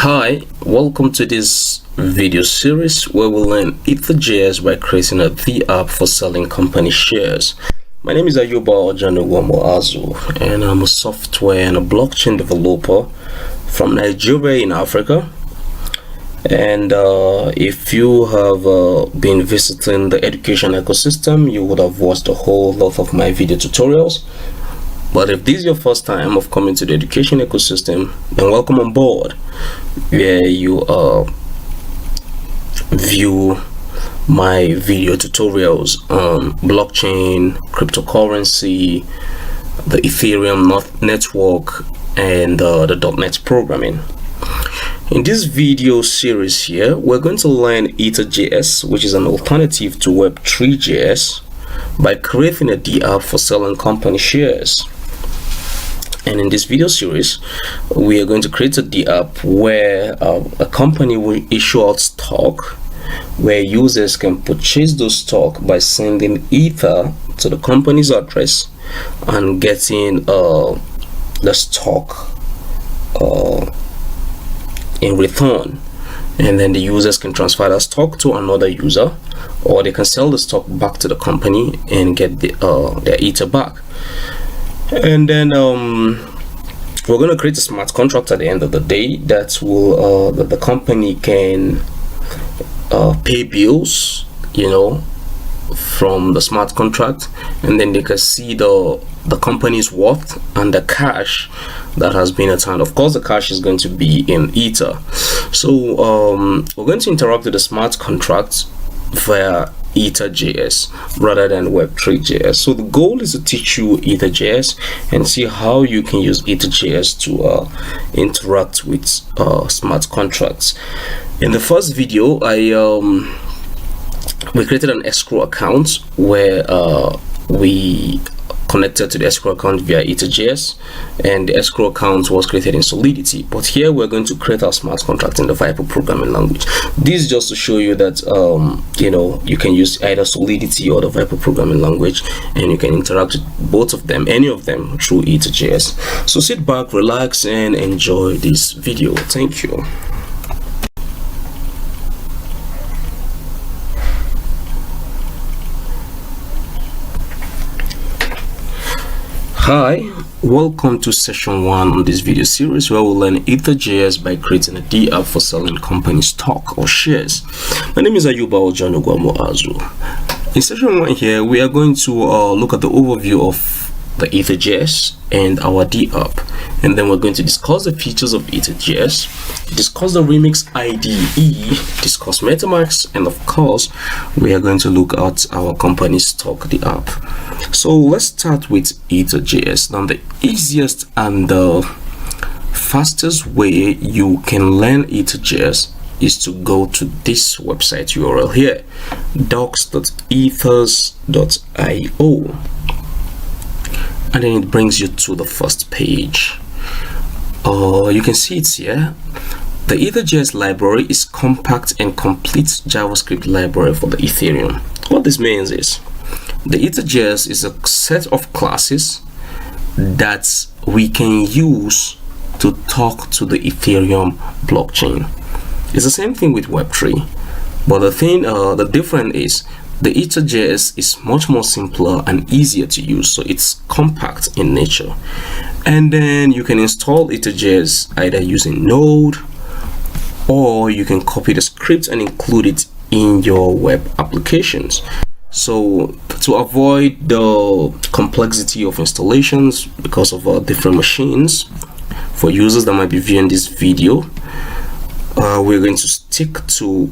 Hi, welcome to this video series where we'll learn Ethers.js by creating a dApp for selling company shares. My name is Ayuba Ojanugomo-Azu and I'm a software and a blockchain developer from Nigeria in Africa. And if you have been visiting the education ecosystem, you would have watched a whole lot of my video tutorials. But if this is your first time of coming to the education ecosystem, then welcome on board, where you view my video tutorials on blockchain, cryptocurrency, the Ethereum network, and the .NET programming. In this video series here, we're going to learn Ethers.js, which is an alternative to Web3.js, by creating a dApp for selling company shares. And in this video series, we are going to create a dApp where a company will issue out stock, where users can purchase those stock by sending Ether to the company's address and getting the stock in return. And then the users can transfer that stock to another user, or they can sell the stock back to the company and get their Ether back. And then we're going to create a smart contract at the end of the day that will that the company can pay bills, from the smart contract, and then they can see the company's worth and the cash that has been assigned. Of course, the cash is going to be in Ether. So we're going to interact with the smart contract via Ethers.js rather than Web3.js. So the goal is to teach you Ethers.js and see how you can use Ethers.js to interact with smart contracts. In the first video, we created an escrow account where we connected to the escrow account via Ethers.js, and the escrow account was created in Solidity. But here we're going to create our smart contract in the Viper programming language. This is just to show you that you can use either Solidity or the Viper programming language, and you can interact with both of them, any of them, through Ethers.js. So sit back, relax, and enjoy this video. Thank you. Hi, welcome to session 1 on this video series where we'll learn Ethers.js by creating a dApp for selling company stock or shares. My name is Ayuba Ojanugomo-Azu. In session 1 here, we are going to look at the overview of the Ethers.js and our dApp, and then we're going to discuss the features of Ethers.js, discuss the Remix IDE, discuss MetaMask, and of course we are going to look at our company stock dApp. So let's start with Ethers.js. Now, the easiest and the fastest way you can learn Ethers.js is to go to this website URL here, docs.ethers.io, and then it brings you to the first page. You can see it's here. The Ethers.js library is compact and complete JavaScript library for the Ethereum. What this means is the Ethers.js is a set of classes that we can use to talk to the Ethereum blockchain. It's the same thing with Web3, but the difference is the Ethers.js is much more simpler and easier to use, so it's compact in nature. And then you can install Ethers.js either using Node, or you can copy the script and include it in your web applications. So to avoid the complexity of installations because of different machines, for users that might be viewing this video, we're going to stick to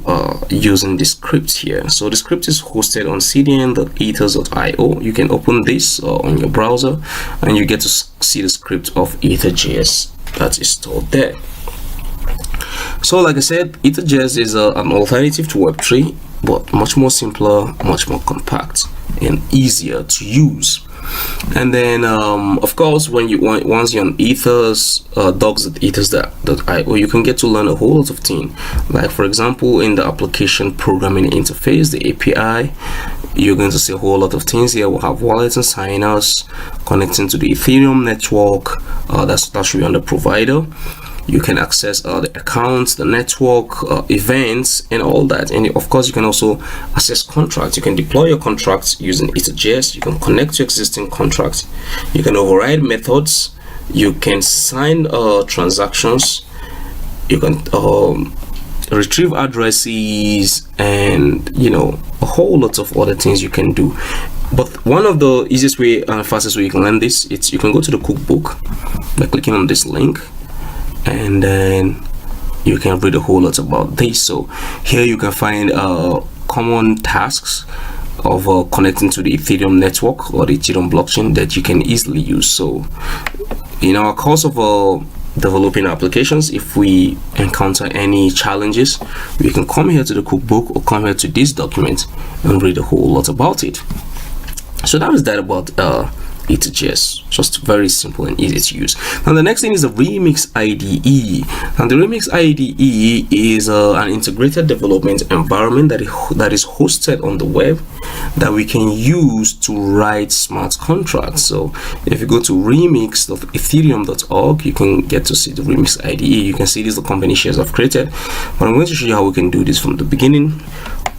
using the script here. So the script is hosted on cdn.ethers.io. You can open this on your browser and you get to see the script of Ethers.js that is stored there. So like I said, Ethers.js is an alternative to Web3, but much more simpler, much more compact, and easier to use. And then of course, once you're on Ethers, docs.ethers.io, you can get to learn a whole lot of things. Like for example, in the application programming interface, the API, you're going to see a whole lot of things here. We'll have wallets and signers connecting to the Ethereum network. That should be on the provider. You can access the accounts, the network, events, and all that. And of course, you can also access contracts. You can deploy your contracts using Ethers.js. You can connect to existing contracts. You can override methods. You can sign transactions. You can retrieve addresses, and a whole lot of other things you can do. But one of the easiest way and fastest way you can learn this, you can go to the cookbook by clicking on this link, and then you can read a whole lot about this. So here you can find common tasks of connecting to the Ethereum network or the Ethereum blockchain that you can easily use. So in our course of developing applications, if we encounter any challenges, we can come here to the cookbook or come here to this document and read a whole lot about it. So that is that about Ethers.js. Just very simple and easy to use. Now the next thing is the Remix IDE. And the Remix IDE is an integrated development environment that is hosted on the web that we can use to write smart contracts. So if you go to remix.ethereum.org, you can get to see the Remix IDE. You can see this the company shares I've created, but I'm going to show you how we can do this from the beginning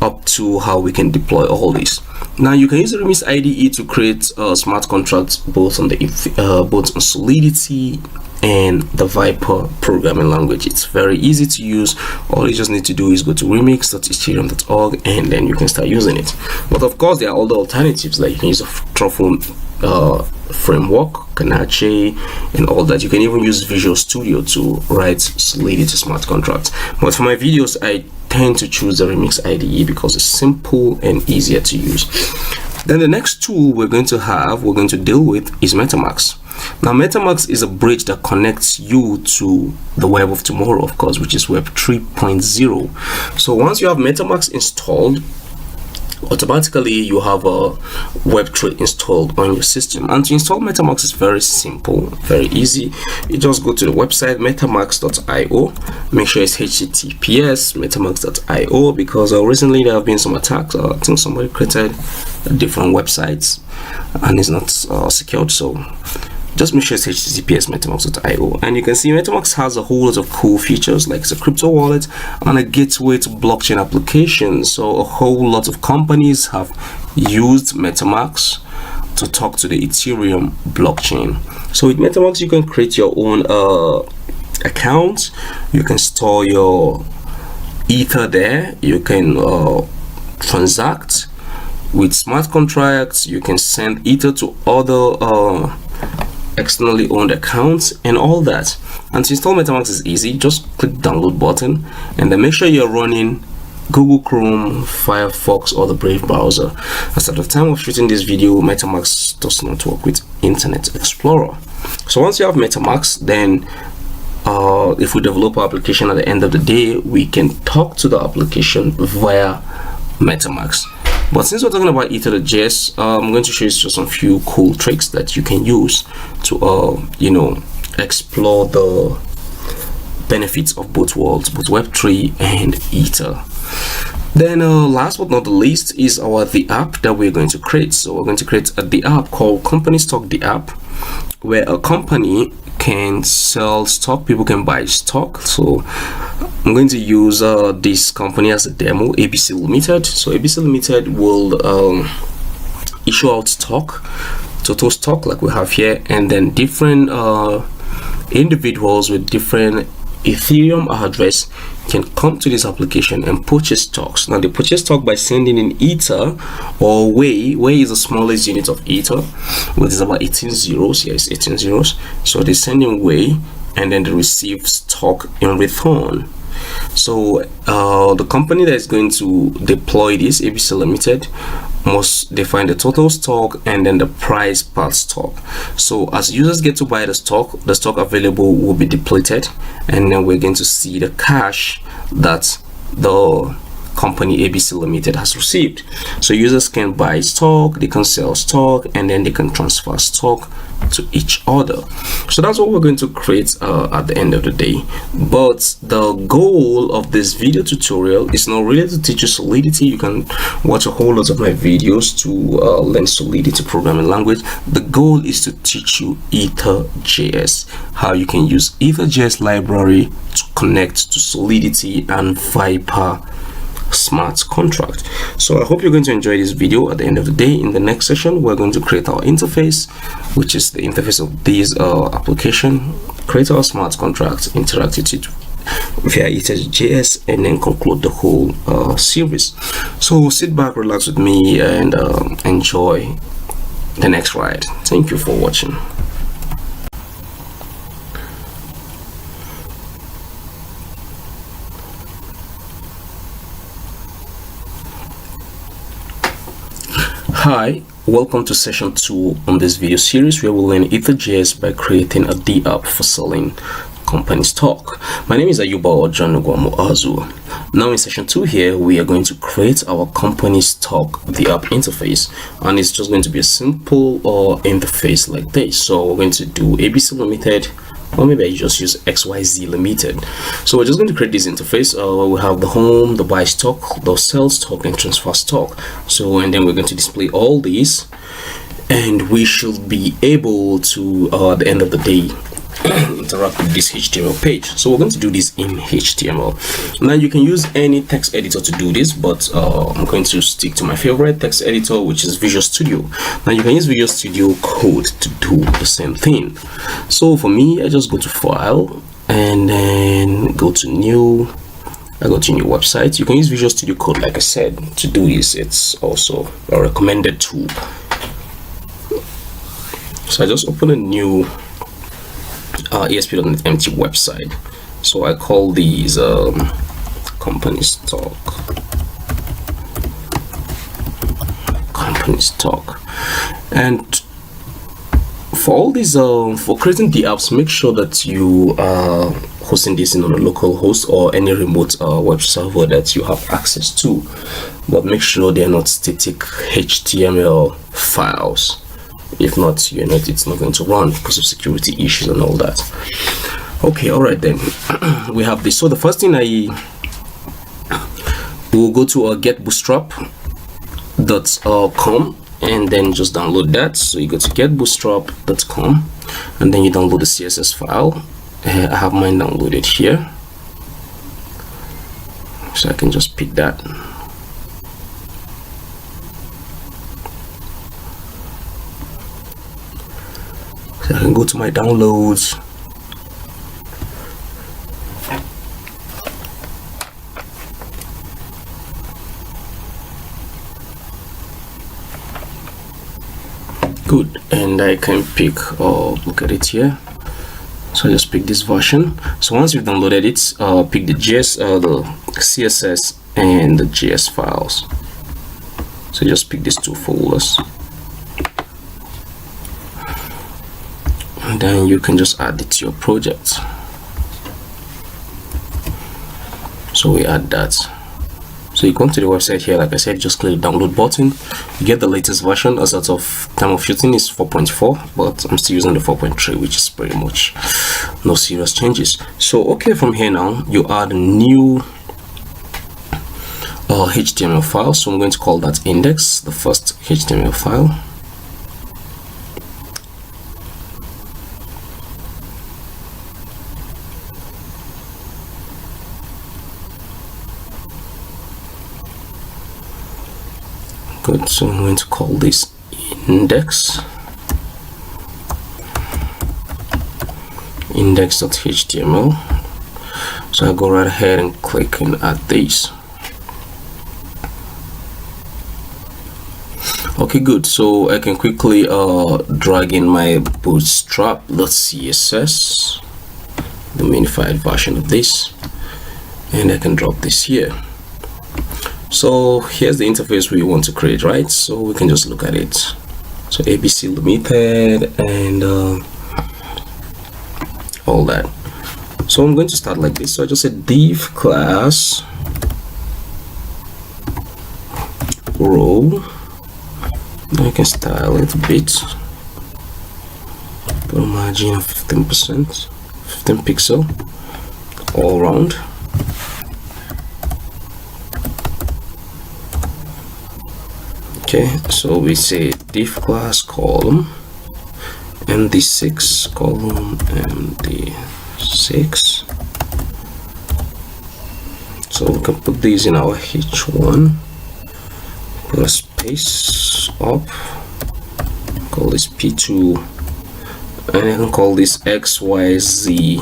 up to how we can deploy all this. Now you can use the Remix IDE to create smart contracts both on both on Solidity and the Viper programming language. It's very easy to use. All you just need to do is go to remix.ethereum.org and then you can start using it. But of course, there are other alternatives, like you can use a Truffle framework, Ganache, and all that. You can even use Visual Studio to write Solidity smart contracts. But for my videos, I tend to choose the Remix IDE because it's simple and easier to use. Then the next tool we're going to deal with is MetaMask. Now MetaMask is a bridge that connects you to the web of tomorrow, of course, which is Web 3.0. So once you have MetaMask installed, automatically you have a Web3 installed on your system. And to install MetaMask is very simple, very easy. You just go to the website metamask.io. Make sure it's https metamask.io, because recently there have been some attacks. I think somebody created different websites and it's not secured, so just make sure it's https metamask.io. And you can see MetaMask has a whole lot of cool features, like it's a crypto wallet and a gateway to blockchain applications. So a whole lot of companies have used MetaMask to talk to the Ethereum blockchain. So with MetaMask you can create your own account, you can store your Ether there, you can transact with smart contracts, you can send Ether to other externally owned accounts and all that. And to install MetaMask is easy. Just click download button and then make sure you're running Google Chrome, Firefox, or the Brave browser. As at the time of shooting this video, MetaMask does not work with Internet Explorer. So once you have MetaMask, then if we develop our application at the end of the day, we can talk to the application via MetaMask. But since we're talking about Ethers.js, I'm going to show you just some few cool tricks that you can use to explore the benefits of both worlds, both Web3 and Ether. Then last but not the least is the app that we're going to create. So we're going to create the app called Company Stock dApp, where a company can sell stock, people can buy stock. So I'm going to use this company as a demo, ABC Limited. So ABC Limited will issue out stock, total stock like we have here, and then different individuals with different Ethereum address can come to this application and purchase stocks. Now they purchase stock by sending in Ether or Wei. Wei is the smallest unit of Ether, which is about 18 zeros. Yes, 18 zeros. So they send in Wei and then they receive stock in return. So the company that is going to deploy this, ABC Limited, must define the total stock and then the price per stock. So as users get to buy the stock available will be depleted, and then we're going to see the cash that the company ABC Limited has received. So users can buy stock, they can sell stock, and then they can transfer stock to each other. So that's what we're going to create at the end of the day. But the goal of this video tutorial is not really to teach you Solidity. You can watch a whole lot of my videos to learn Solidity programming language. The goal is to teach you Ethers.js, how you can use Ethers.js library to connect to Solidity and Viper smart contract. So I hope you're going to enjoy this video. At the end of the day, in the next session, we're going to create our interface, which is the interface of this application, create our smart contract, interact with it via Ethers.js, and then conclude the whole series. So sit back, relax with me, and enjoy the next ride. Thank you for watching. Hi, welcome to session 2 on this video series where we'll learn Ethers.js by creating a dApp for selling company stock. My name is Ayuba or John Azu. Now in session 2 here, we are going to create our company stock dApp interface, and it's just going to be a simple interface like this. So we're going to do ABC Limited, or maybe I just use XYZ Limited. So we're just going to create this interface where we have the home, the buy stock, the sell stock, and transfer stock. So, and then we're going to display all these, and we should be able to at the end of the day interact with this HTML page. So we're going to do this in HTML. Now you can use any text editor to do this, but I'm going to stick to my favorite text editor, which is Visual Studio. Now you can use Visual Studio Code to do the same thing. So for me, I just go to File and then go to New. I go to New Website. You can use Visual Studio Code, like I said, to do this. It's also a recommended tool. So I just open a new ESP.NET empty website. So I call these company stock, and for all these for creating the apps, make sure that you are hosting this in on a local host or any remote web server that you have access to, but make sure they're not static HTML files. If not, it's not going to run because of security issues and all that. Okay, all right, then we have this. So the first thing we'll go to getbootstrap.com and then just download that. So you go to getbootstrap.com and then you download the CSS file. I have mine downloaded here, so I can just pick that. So I can go to my downloads. Good, and I can pick look at it here. So I just pick this version. So once you've downloaded it, pick the the CSS and the JS files. So just pick these two folders, and then you can just add it to your project. So we add that. So you come to the website here, like I said, just click the download button. You get the latest version. As of time of shooting is 4.4, but I'm still using the 4.3, which is pretty much no serious changes. So okay, from here now you add a new HTML file. So I'm going to call that index, the first HTML file. Good, so I'm going to call this index.html. So I go right ahead and click and add this. Okay, good. So I can quickly drag in my bootstrap.css, the minified version of this, and I can drop this here. So here's the interface we want to create, right? So we can just look at it. So ABC Limited and all that. So I'm going to start like this. So I just said div class row. I can style it a bit. Put a margin of 15%, 15 pixel all around. Okay, so we say div class column md6 column md6. So we can put these in our h1, put a space up, call this p2, and I can call this xyz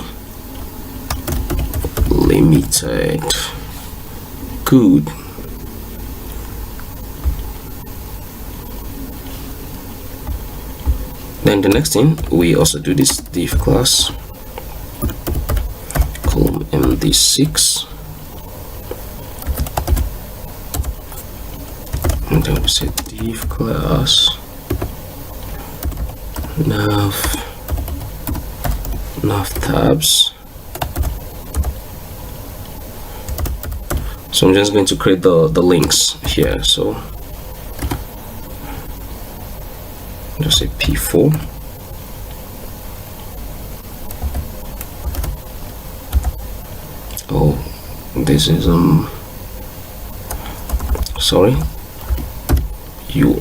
limited. Good. Then the next thing, we also do this div class column md6, and then we say div class nav tabs. So I'm just going to create the links here. So just say p4. Oh, this is sorry,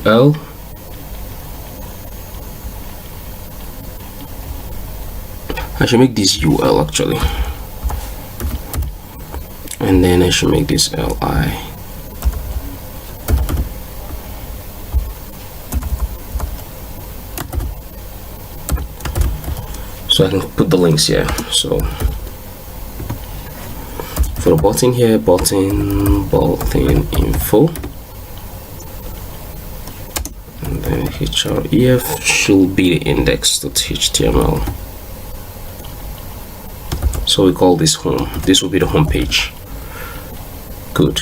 ul. I should make this ul actually, and then I should make this li. So I can put the links here. So for the button here, button info, and then href should be the index.html. So we call this home. This will be the home page. Good.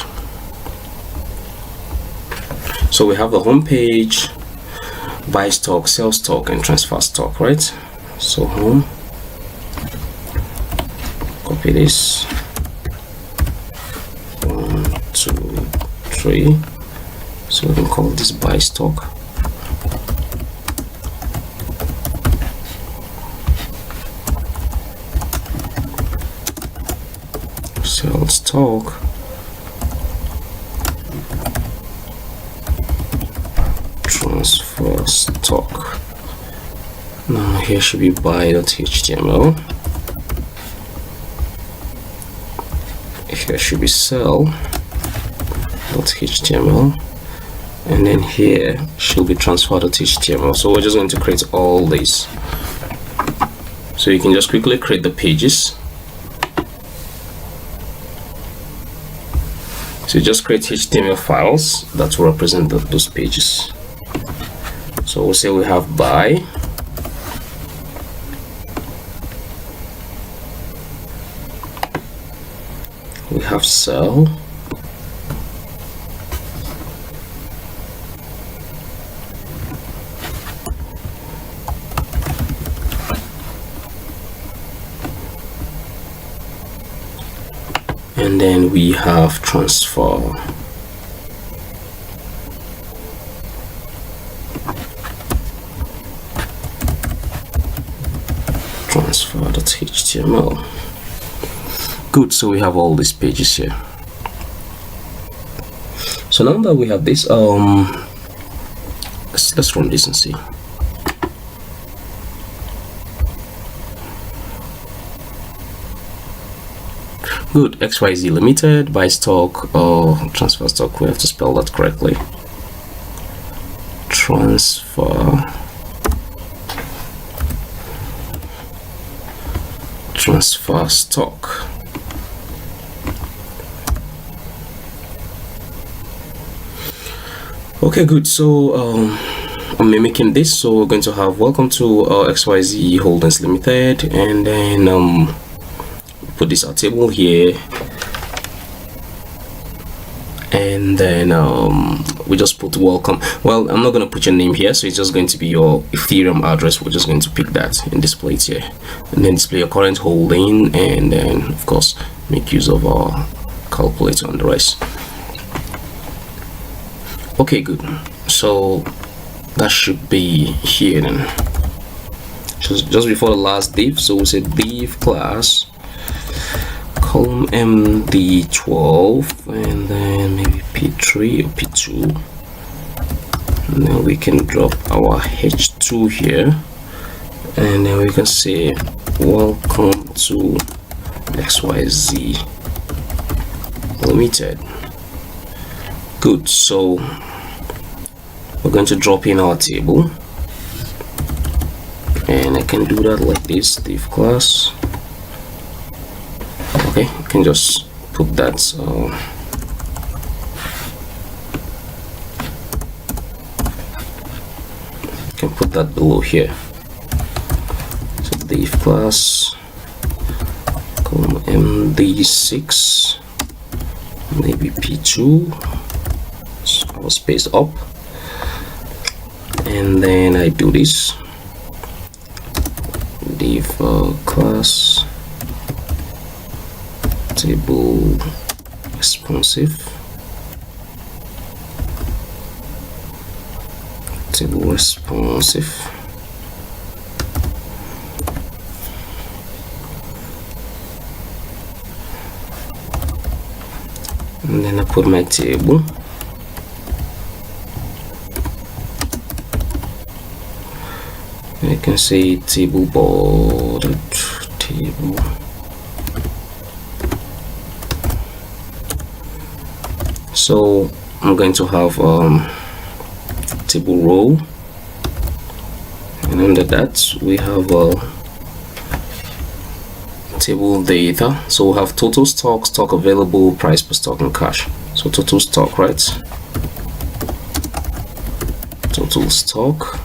So we have the home page, buy stock, sell stock, and transfer stock, right? So home, copy this, 1, 2, 3. So we can call this buy stock. Sell stock. Transfer stock. Now here should be buy.html. Here should be sell.html, and then here should be transfer.html. So we're just going to create all these. So you can just quickly create the pages. So you just create HTML files that will represent those pages. So we'll say we have buy, we have sell, and then we have transfer. Transfer.html. Good, so we have all these pages here. So now that we have this, let's run this and see. Good, XYZ limited, buy stock or transfer stock. We have to spell that correctly. Transfer stock. Okay, good. So I'm mimicking this. So we're going to have welcome to XYZ Holdings Limited, and then put this our table here, and then we just put welcome. Well, I'm not going to put your name here, so it's just going to be your Ethereum address. We're just going to pick that and display it here, and then display your current holding, and then of course make use of our calculator and the rest. Okay, good. So that should be here then. Just before the last div, so we say div class column md12 and then maybe p3 or p2, and then we can drop our h2 here, and then we can say welcome to XYZ Limited. Good. So we're going to drop in our table, and I can do that like this, div class. Okay, you can just put that you can put that below here. So div class column md6, maybe p2, so I'll space up, and then I do this div class table responsive, and then I put my table. I can say table bordered table. So I'm going to have table row, and under that we have table data. So we have total stock, stock available, price per stock, and cash. So total stock, right? Total stock.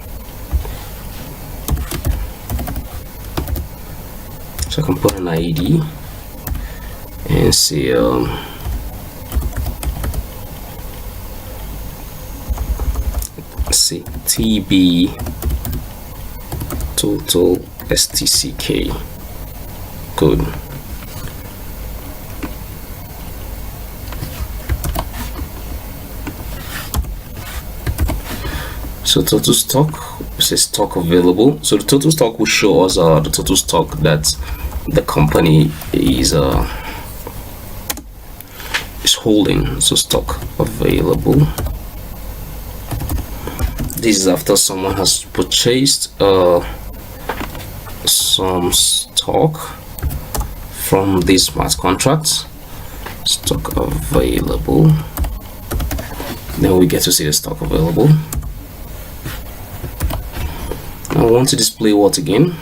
So I can put an ID and say say TB total STCK. Good. So total stock, says stock available. So the total stock will show us the total stock that the company is holding. So stock available. This is after someone has purchased some stock from these smart contracts. Stock available. Then we get to see the stock available. I want to display what again?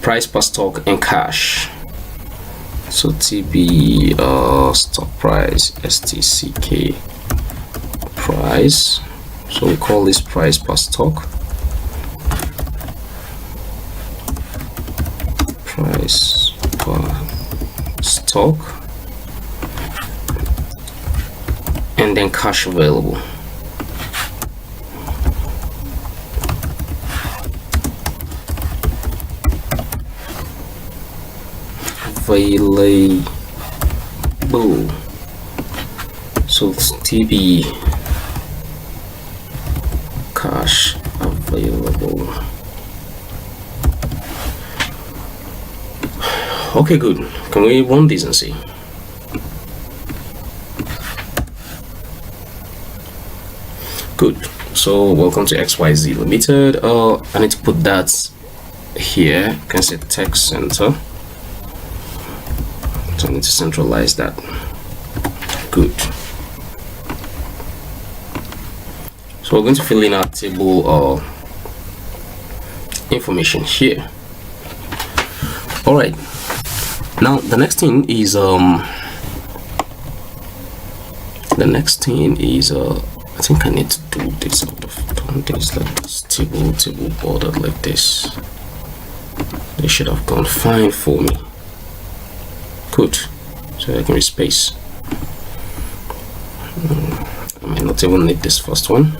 Price per stock and cash. So TB stock price STCK price. So we call this price per stock. Price per stock, and then cash available. Available. So it's TB cash available. Okay, good. Can we run this and see? Good. So welcome to XYZ Limited. I need to put that here. You can say text center. So I need to centralize that. Good. So we're going to fill in our table information here. All right. Now the next thing is I think I need to do this out of this like this table bordered like this. They should have gone fine for me. Good. So I can space. I might not even need this first one.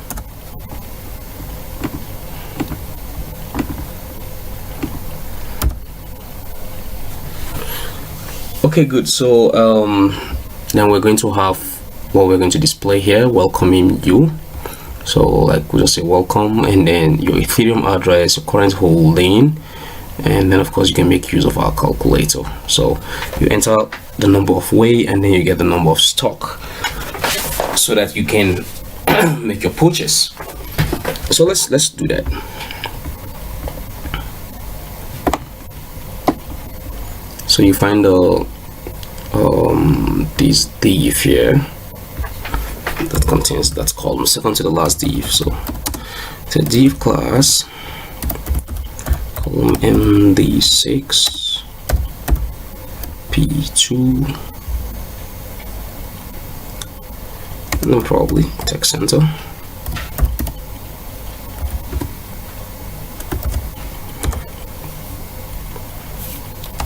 Okay, good. So then we're going to have what we're going to display here, welcoming you. So like we'll just say welcome, and then your Ethereum address, your current holding, and then of course you can make use of our calculator. So you enter the number of weight, and then you get the number of stock, so that you can make your purchase. So let's do that. So you find the this div here that contains that column, second to the last div. So it's a div class column md6 p2, and then probably text center.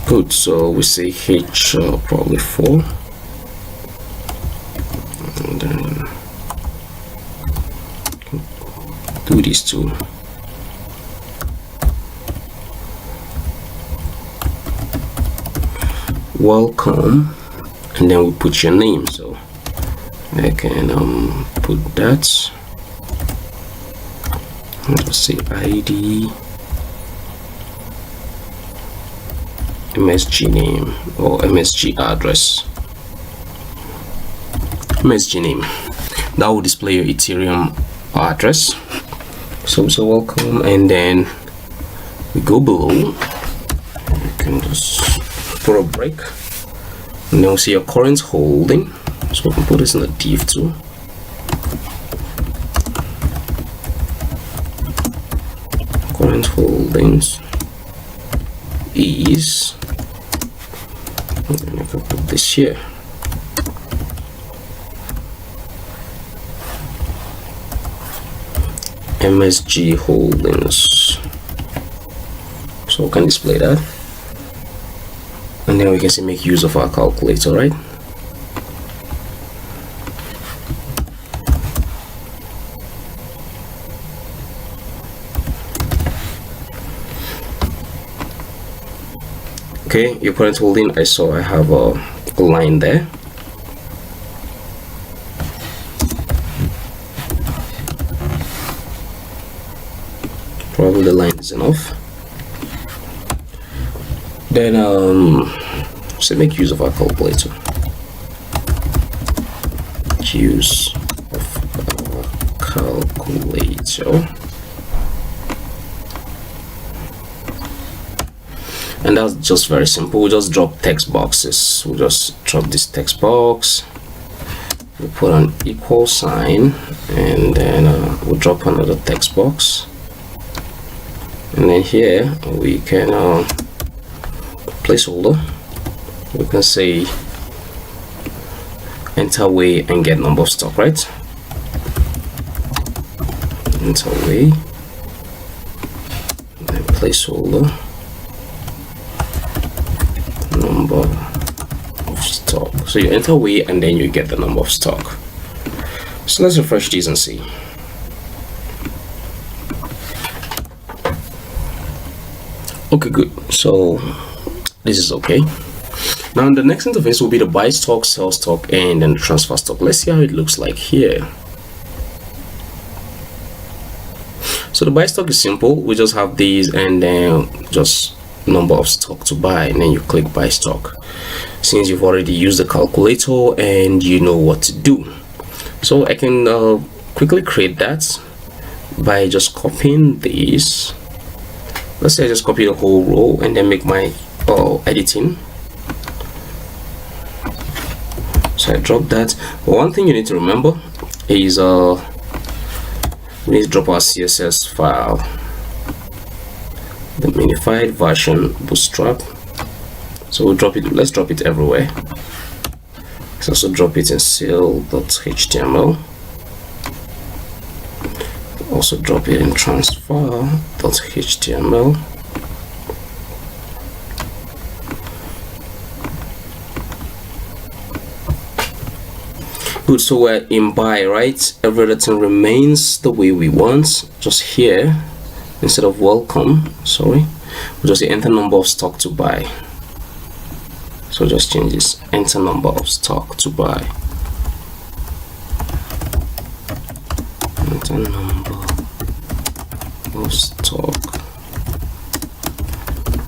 Good. So we say h probably 4, and then do these two. Welcome, and then we put your name. So I can put that. Let's say ID, MSG name or MSG address. MSG name, that will display your Ethereum address. So welcome, and then we go below. You can just put a break, and then we'll see your current holding. So we can put this in the div too. Current holdings is, and then I can put this here. MSG holdings. So we can display that, and then we can see make use of our calculator, right? Okay, your current holding, I saw I have a line there. Probably the line is enough. Then so make use of our calculator. Use of our calculator. And that's just very simple. We'll just drop text boxes. We'll just drop this text box. We'll put an equal sign, and then we'll drop another text box. And then here we can placeholder. We can say enter weight and get number of stock, right? Enter weight and placeholder number of stock. So you enter weight and then you get the number of stock. So let's refresh these and see. Okay, good. So this is okay. Now the next interface will be the buy stock, sell stock, and then the transfer stock. Let's see how it looks like here. So the buy stock is simple. We just have these, and then just number of stock to buy, and then you click buy stock. Since you've already used the calculator and you know what to do, so I can quickly create that by just copying this. Let's say I just copy the whole row and then make my editing. So I drop that. But one thing you need to remember is we need to drop our CSS file, the minified version bootstrap. So we'll drop it. Let's drop it everywhere. Let's also drop it in seal.html. Also drop it in transfer.html. Good. So we're in buy, right? Everything remains the way we want. Just here, instead of welcome, sorry, we'll just say enter number of stock to buy. So just change this, enter number of stock to buy. the number of stock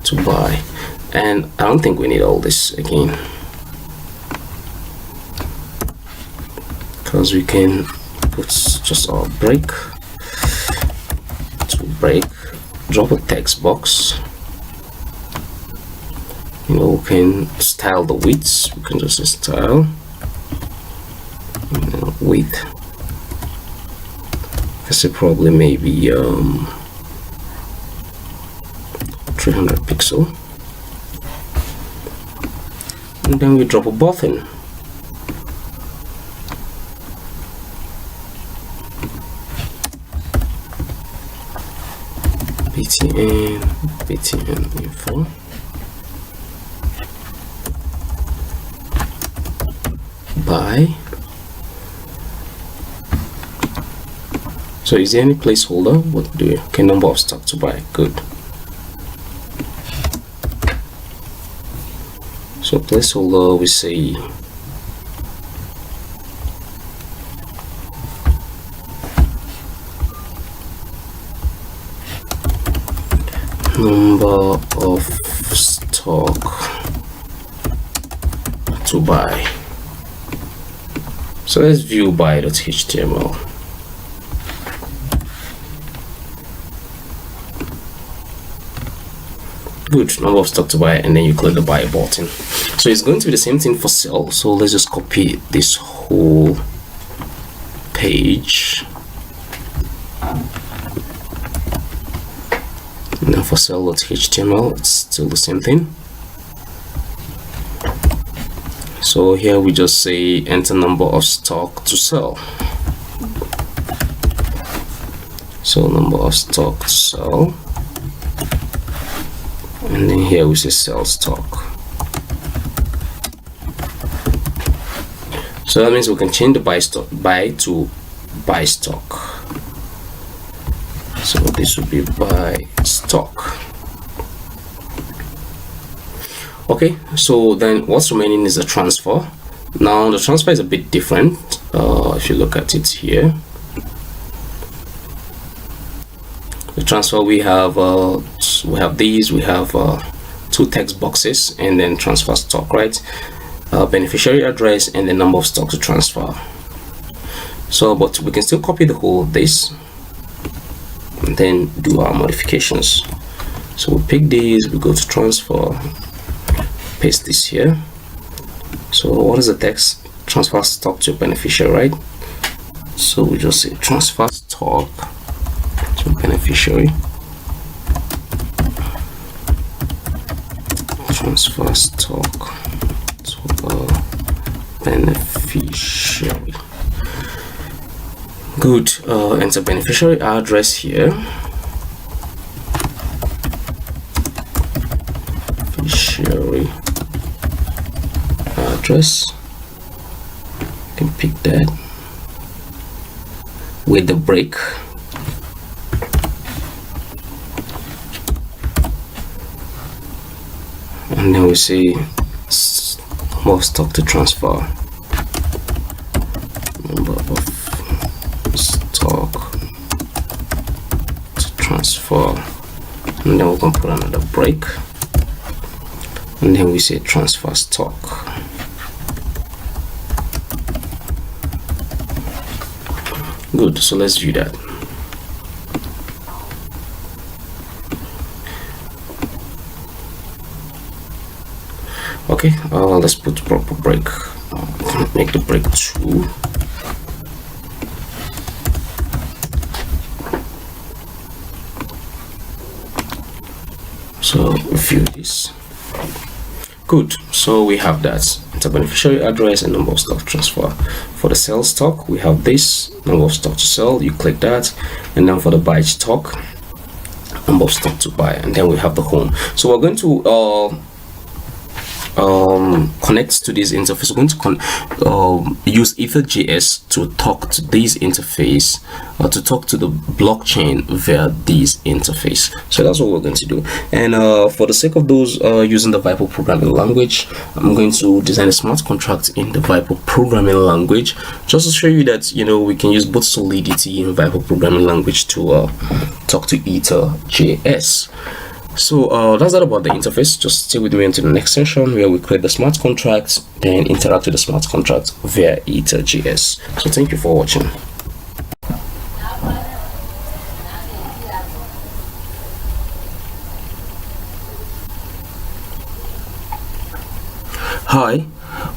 to buy. And I don't think we need all this again, because we can put just our break to break, drop a text box. You know, we can style the widths. We can just style width. I say probably maybe 300 pixel, and then we drop a button. btn info. Buy. So is there any placeholder? What do you? Okay, number of stock to buy. Good. So placeholder, we say number of stock to buy. So let's view buy.html. Good, number of stock to buy, and then you click the buy button. So it's going to be the same thing for sell. So let's just copy this whole page. Now for sell.html, it's still the same thing. So here we just say enter number of stock to sell. So number of stock to sell, and then here we say sell stock. So that means we can change the buy to buy stock. So this would be buy stock. Okay, so then what's remaining is the transfer. Now the transfer is a bit different. If you look at it here, the transfer we have these, we have two text boxes, and then transfer stock, right? Beneficiary address and the number of stock to transfer. So but we can still copy the whole of this and then do our modifications. So we pick these, we go to transfer, paste this here. So what is the text? Transfer stock to beneficiary, right? So we just say transfer stock to beneficiary. Transfer stock to beneficiary. Good. Enter beneficiary address here. Beneficiary address. You can pick that with the break. And then we say more stock to transfer. Number of stock to transfer, and then we can put another break, and then we say transfer stock. Good, so let's view that. Okay, let's put proper break. Make the break 2. So view this. Good, so we have that. It's a beneficiary address and number of stock transfer. For the sell stock, we have this number of stock to sell. You click that, and then for the buy stock, number of stock to buy, and then we have the home. So we're going to connects to this interface. We're going to use Ethers.js to talk to this interface, to talk to the blockchain via this interface. So that's what we're going to do. And for the sake of those using the Viper programming language, I'm going to design a smart contract in the Viper programming language, just to show you that we can use both Solidity and Viper programming language to talk to Ethers.js. So that's all about the interface. Just stay with me until the next session where we create the smart contract and interact with the smart contract via Ethers.js. So thank you for watching. Hi,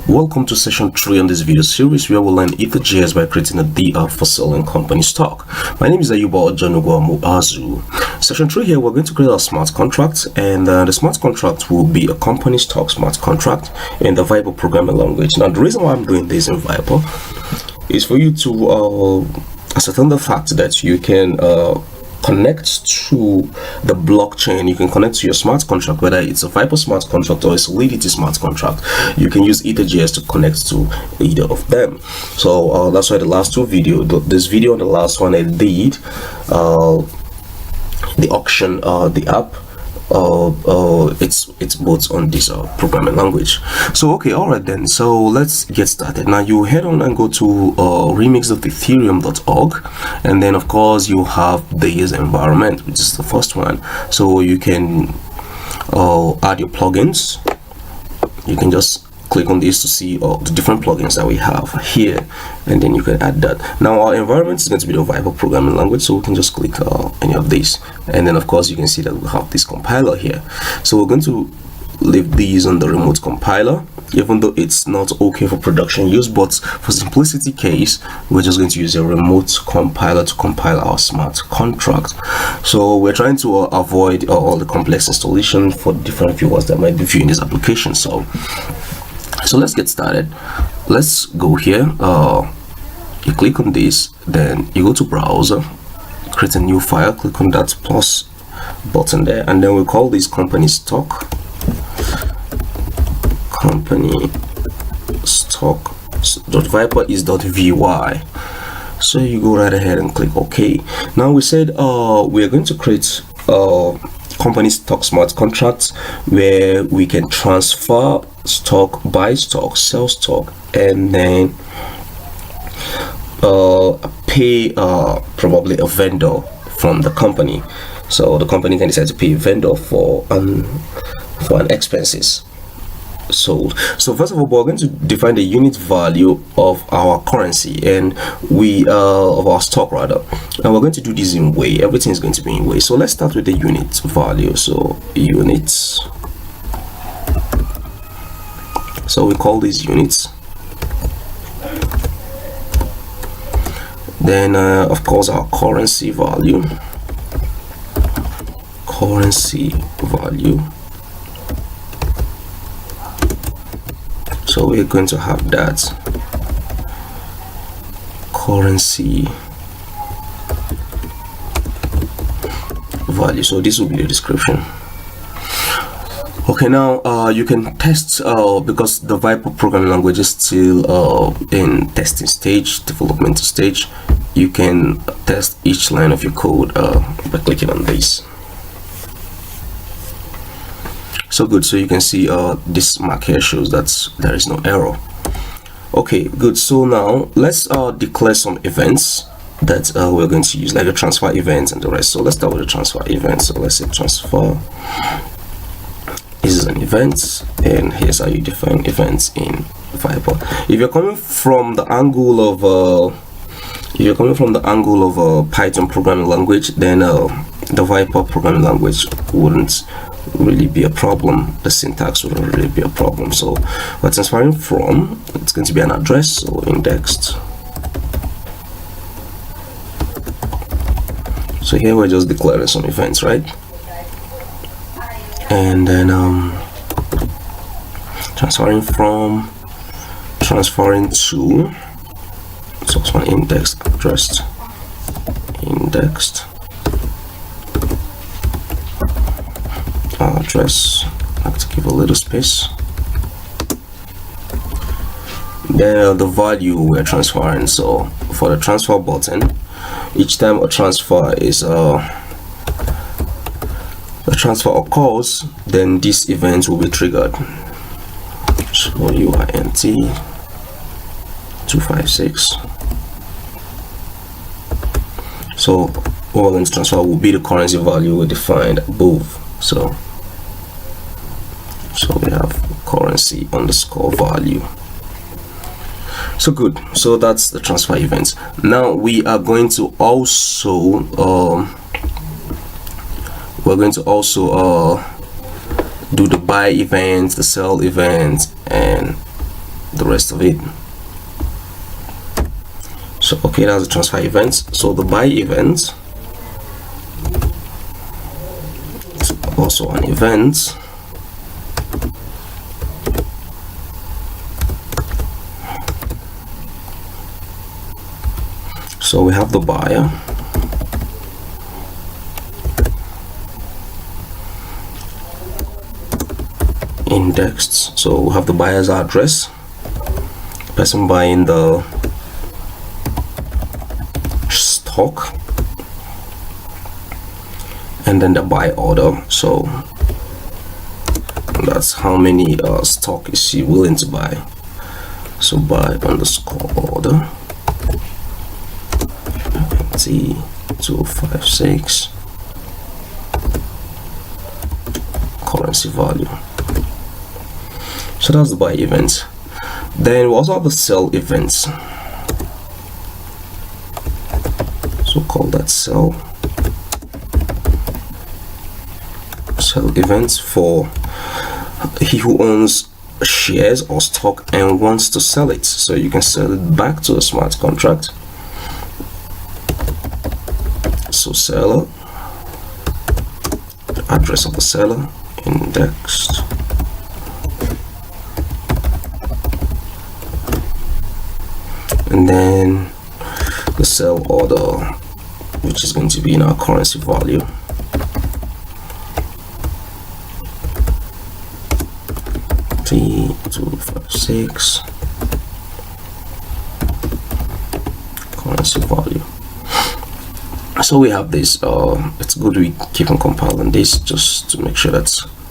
welcome to session 3 on this video series where we'll learn Ethers.js by creating a dApp for selling company stock. My name is Ayuba Ojanugwamu-Azu. Session 3 here, we're going to create a smart contract, and the smart contract will be a company stock smart contract in the Viper programming language. Now, the reason why I'm doing this in Viper is for you to ascertain the fact that you can connect to the blockchain. You can connect to your smart contract, whether it's a Viper smart contract or a Solidity smart contract. You can use Ethers.js to connect to either of them. So that's why the last two videos, this video and the last one I did, the auction, the app, it's both on this programming language. So okay, all right then, so let's get started. Now you head on and go to remix.ethereum.org, and then of course you have this environment, which is the first one. So you can add your plugins. You can just click on this to see all the different plugins that we have here, and then you can add that. Now our environment is going to be the Viper programming language, so we can just click any of these, and then of course you can see that we have this compiler here. So we're going to leave these on the remote compiler, even though it's not okay for production use, but for simplicity case we're just going to use a remote compiler to compile our smart contract. So we're trying to avoid all the complex installation for different viewers that might be viewing this application. So let's get started. Let's go here. You click on this, then you go to browser, create a new file, click on that plus button there, and then we'll call this company stock. Company stock .viper is .vy. So you go right ahead and click OK. Now we said we are going to create company stock smart contracts where we can transfer stock, buy stock, sell stock, and then pay probably a vendor from the company. So the company can decide to pay a vendor for an expenses sold. So first of all, we're going to define the unit value of our currency, and of our stock rather, and we're going to do this in way. Everything is going to be in way. So let's start with the unit value. So units, so we call these units. Then of course our currency value, so we're going to have that currency value. So this will be the description. Okay, now you can test because the Viper programming language is still in testing stage, development stage. You can test each line of your code by clicking on this. So good. So you can see this mark here shows that there is no error. Okay, good. So now let's declare some events that we're going to use, like a transfer event and the rest. So let's start with the transfer event. So let's say transfer. This is an event, and here's how you define events in Viper. If you're coming from the angle of Python programming language, then the Viper programming language wouldn't really be a problem. The syntax wouldn't really be a problem. So we're transferring from, it's going to be an address, so indexed. So here we're just declaring some events, right? And then transferring from, transferring to, so it's one indexed, addressed, indexed, address. I have to give a little space. Then the value we're transferring. So for the transfer button, each time a transfer is the transfer occurs, then this event will be triggered. So UINT 256. So what we're going to transfer will be the currency value we defined above. So we have currency underscore value. So good. So that's the transfer events. Now we are going to also do the buy event, the sell event, and the rest of it. So okay, that's the transfer events. So the buy event is also an event. So we have the buyer, indexed. So we have the buyer's address, person buying the stock, and then the buy order. So that's how many stock is she willing to buy. So buy underscore order T256 currency value. So that's the buy event. Then we also have the sell events. So call that sell events for he who owns shares or stock and wants to sell it. So you can sell it back to a smart contract. So seller, the address of the seller, indexed, and then the sell order, which is going to be in our currency value. T256 currency value. So we have this. It's good we keep on compiling this just to make sure that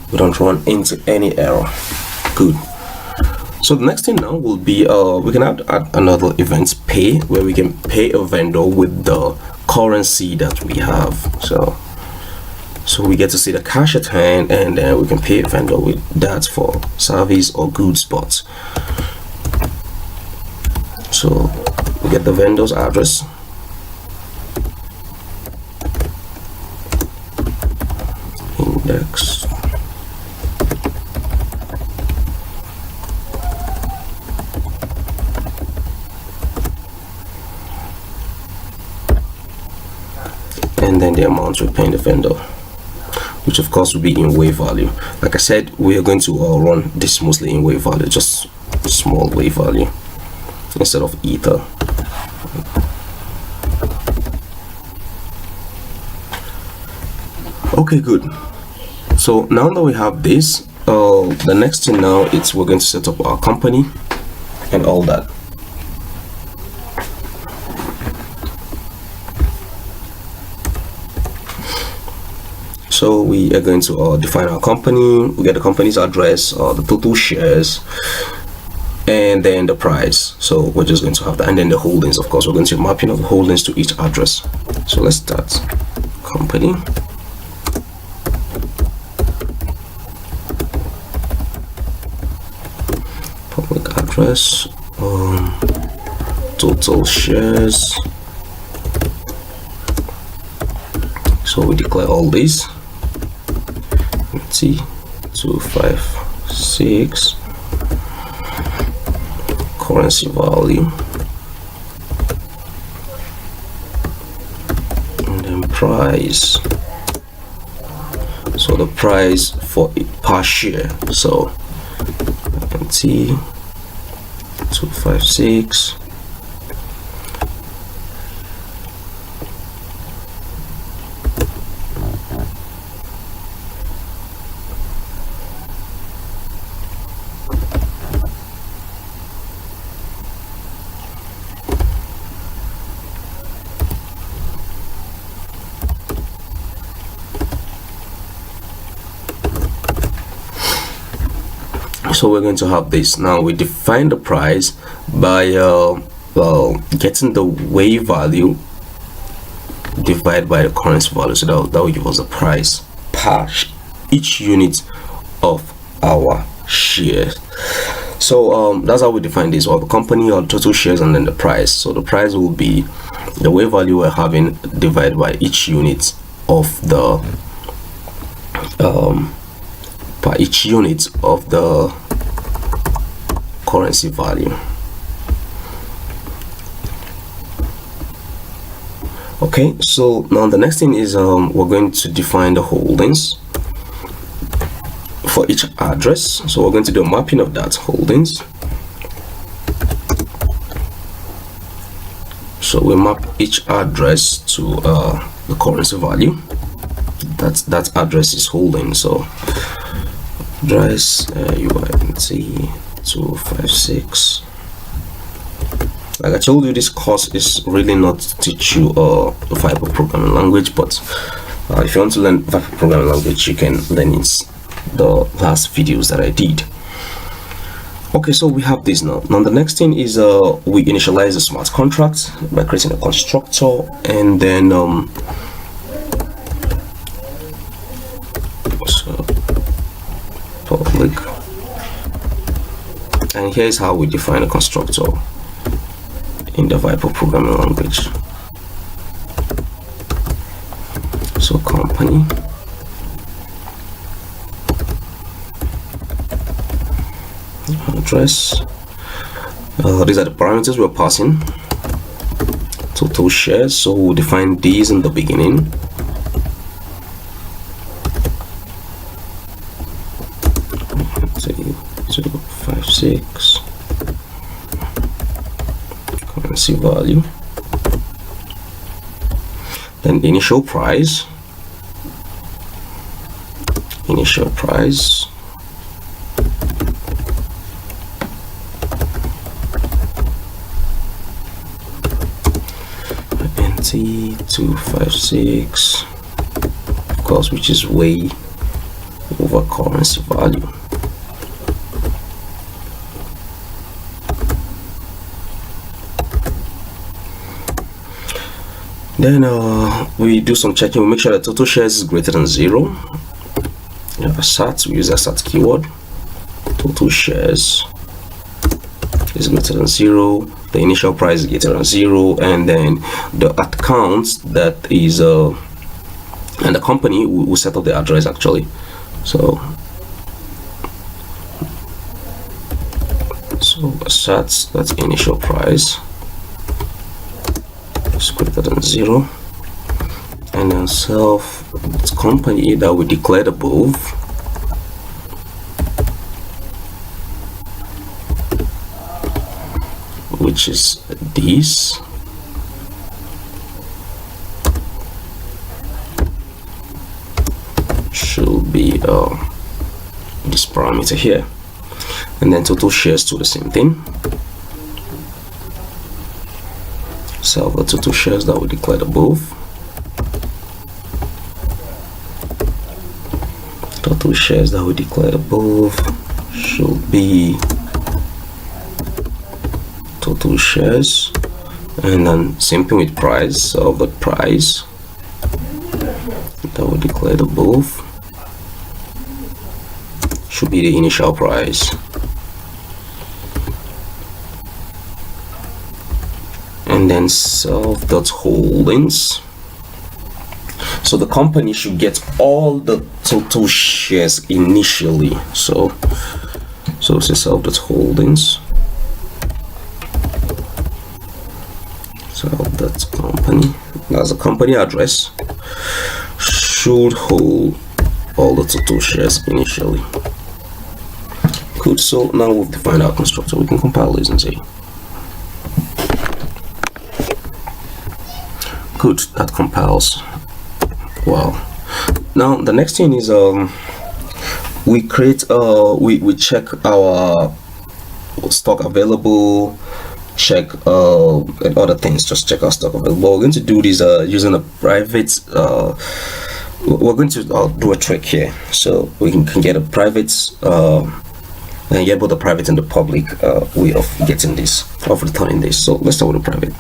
we don't run into any error. Good. So the next thing now will be we can add another event pay, where we can pay a vendor with the currency that we have. So we get to see the cash at hand, and then we can pay a vendor with that for service or goods bought. So we get the vendor's address, index, and then the amount we're paying the vendor, which of course will be in wave value. Like I said, we are going to run this mostly in wave value, just small wave value instead of ether. Okay, good. So now that we have this, the next thing now is we're going to set up our company and all that. So we are going to define our company. We get the company's address, the total shares, and then the price. So we're just going to have that, and then the holdings. Of course, we're going to mapping of the holdings to each address. So let's start company. Public address, total shares. So we declare all these. T256 currency value, and then price. So the price for it per share. So T256 So we're going to have this. Now we define the price by getting the wave value divided by the currency value. So that will give us the price per each unit of our shares. So that's how we define this, or the company, or total shares, and then the price. So the price will be the wave value we're having divided by each unit of the per each unit of the currency value. Okay, so now the next thing is we're going to define the holdings for each address. So we're going to do a mapping of that holdings. So we map each address to the currency value that address is holding. So address UINT 256. Like I told you, this course is really not to teach you a Viper programming language, but if you want to learn Viper programming language, you can learn it the last videos that I did. Okay, so we have this now. Now the next thing is we initialize the smart contract by creating a constructor, and then so public, and here's how we define a constructor in the Viper programming language. So company, address, these are the parameters we're passing. Total shares, so we'll define these in the beginning. Say 256 currency value, then initial price NT256, of course, which is way over currency value. Then we do some checking. We make sure that total shares is greater than 0. We use a SAT keyword. Total shares is greater than 0. The initial price is greater than 0, and then the account that is and the company will set up the address actually. So SAT, that's initial price is greater than 0, and then self company that we declared above which is this. Should be this parameter here, and then total shares to the same thing. So the total shares that we declared above. Total shares that we declared above should be total shares, and then same thing with price. So the price that we declared above should be the initial price, and then self.holdings. So the company should get all the total shares initially. So say self.holdings, self.company, that's a company address, should hold all the total shares initially. Good. So now we've defined our constructor. We can compile this and see. Good, that compiles well. Now the next thing is we create we check our stock available, check and other things, just check our stock available. We're going to do this using a private we're going to do a trick here, so we can get a private and you have both the private and the public way of getting this, of returning this. So let's start with the private.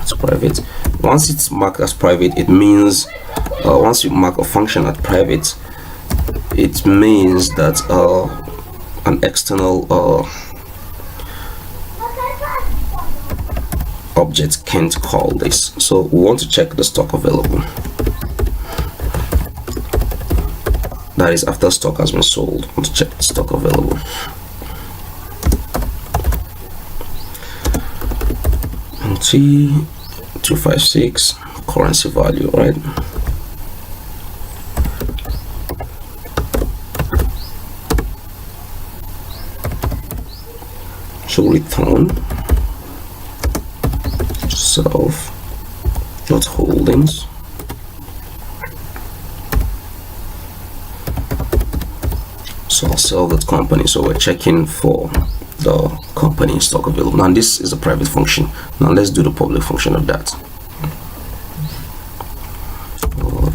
It's private. Once it's marked as private, it means once you mark a function as private, it means that an external object can't call this. So we want to check the stock available. That is after stock has been sold. I want to check the stock available. And 256 currency value, right? So return self dot holdings so sell that company. So we're checking for the company stock available. Now this is a private function. Now let's do the public function of that.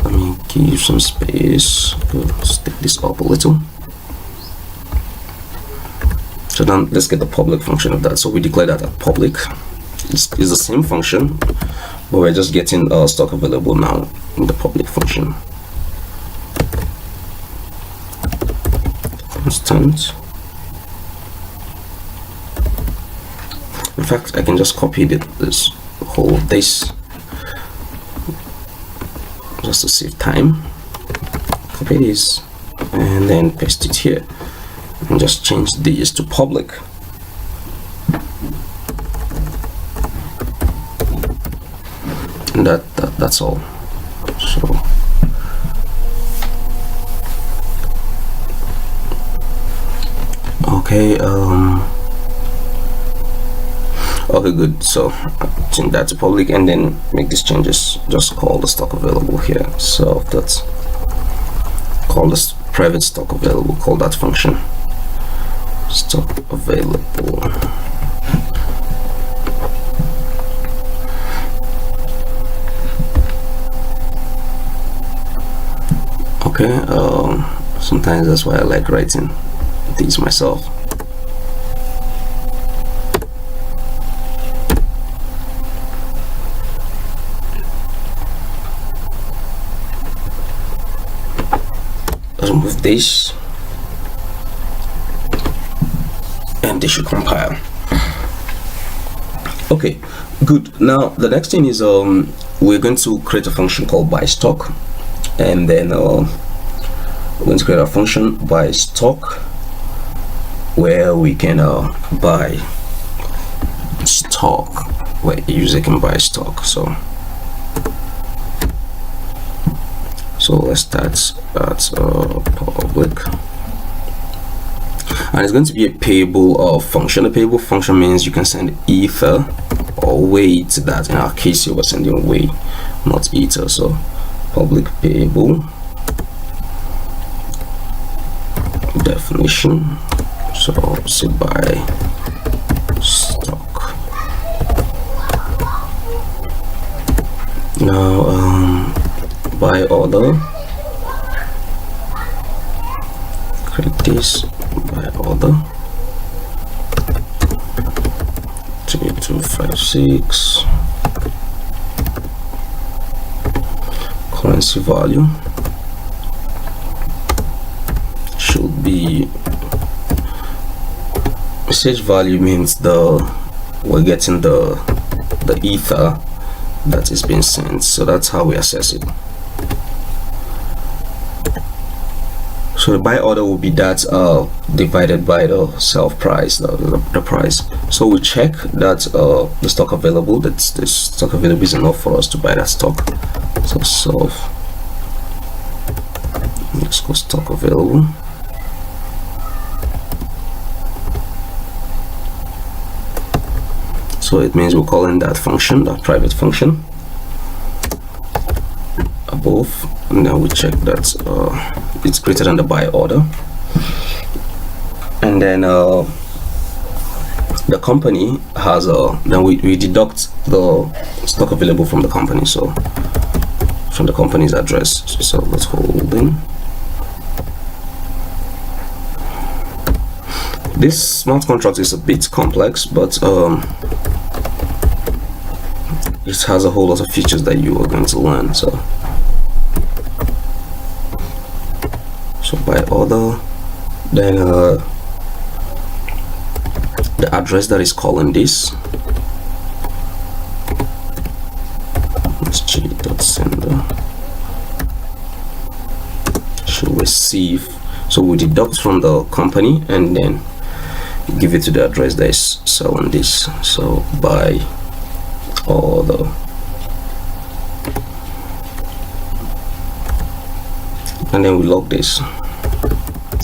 Let me give some space. Let's take this up a little. So then let's get the public function of that. So we declare that at public. It's the same function, but we're just getting stock available now in the public function. Constant. In fact, I can just copy this whole this just to save time. Copy this and then paste it here, and just change this to public. And that's all. So okay, okay, good. So change that to public and then make these changes. Just call the stock available here. So that's call this private stock available, call that function stock available. Okay, sometimes that's why I like writing these myself. Let's remove this and this should compile. Okay, good. Now the next thing is we're going to create a function called buy stock, and then we're going to create a function buy stock where we can buy stock, where a user can buy stock. So let's start at public, and it's going to be a payable function. A payable function means you can send ether or weight to that. In our case here, we're sending weight, not ether. So public payable definition. So say buy stock. Now buy order, create this buy order 3256 currency value should be message value, means we're getting the ether that is being sent. So that's how we assess it. So the buy order will be that divided by the self price, the price. So we check that the stock available, that the stock available is enough for us to buy that stock. So self, let's go stock available. So it means we're calling that function, that private function above, and then we check that it's greater than the buy order, and then the company has then we deduct the stock available from the company, so from the company's address. So let's hold in This smart contract is a bit complex, but it has a whole lot of features that you are going to learn. So by order, then the address that is calling this is g.sender should receive. So we deduct from the company and then give it to the address that is selling this. So by order, and then we log this.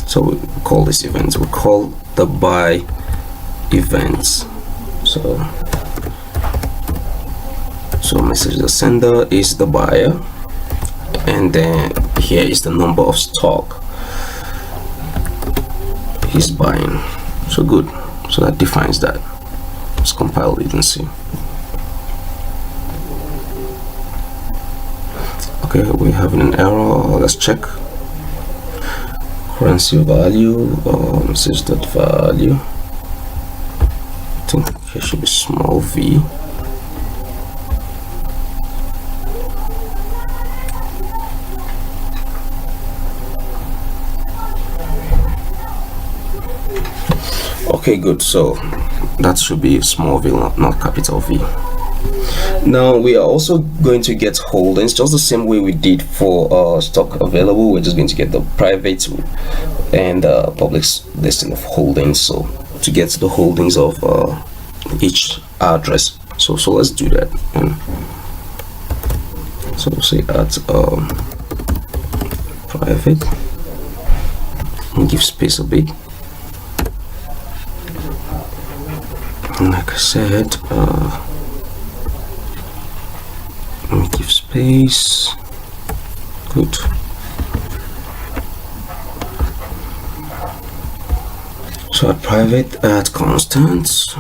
So we call this event. We call the buy events. So message the sender is the buyer, and then here is the number of stock he's buying. So good. So that defines that. Let's compile it and see. Okay, we're having an error. Let's check. Currency value, message dot value. I think here should be small v. Okay, good. So that should be small v, not capital V. Now we are also going to get holdings just the same way we did for stock available. We're just going to get the private and public listing of holdings. So to get the holdings of each address. So let's do that. And so we'll say at private and give space a bit. And like I said, let me give space. Good. So at private, at constants.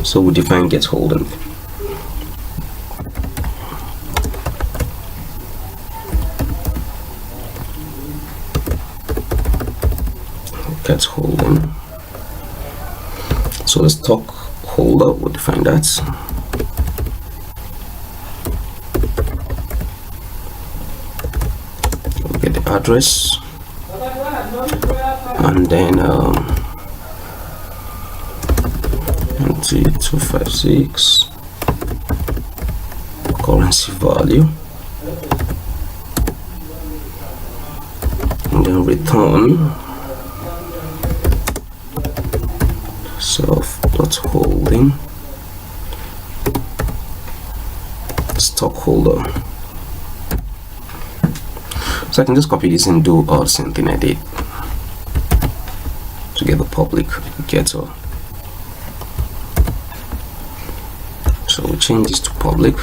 So we define get holding. Get holding. So the stock holder, we'll define that. We'll get the address, and then 256 currency value, and then return self.holding stockholder. So I can just copy this and do the same thing I did to get the public getter. So we change this to public,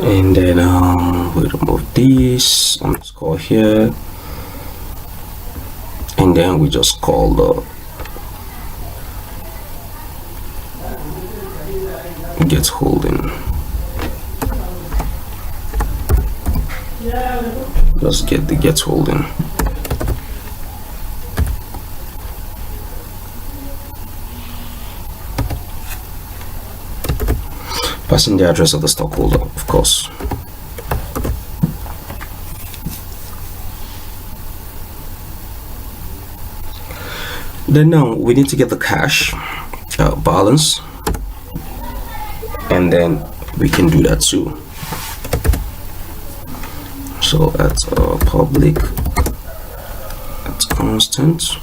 and then we remove this underscore here, and then we just call the get holding. Just get the get holding. Passing the address of the stockholder, of course. Then now we need to get the cash balance, and then we can do that too. So at public at constant,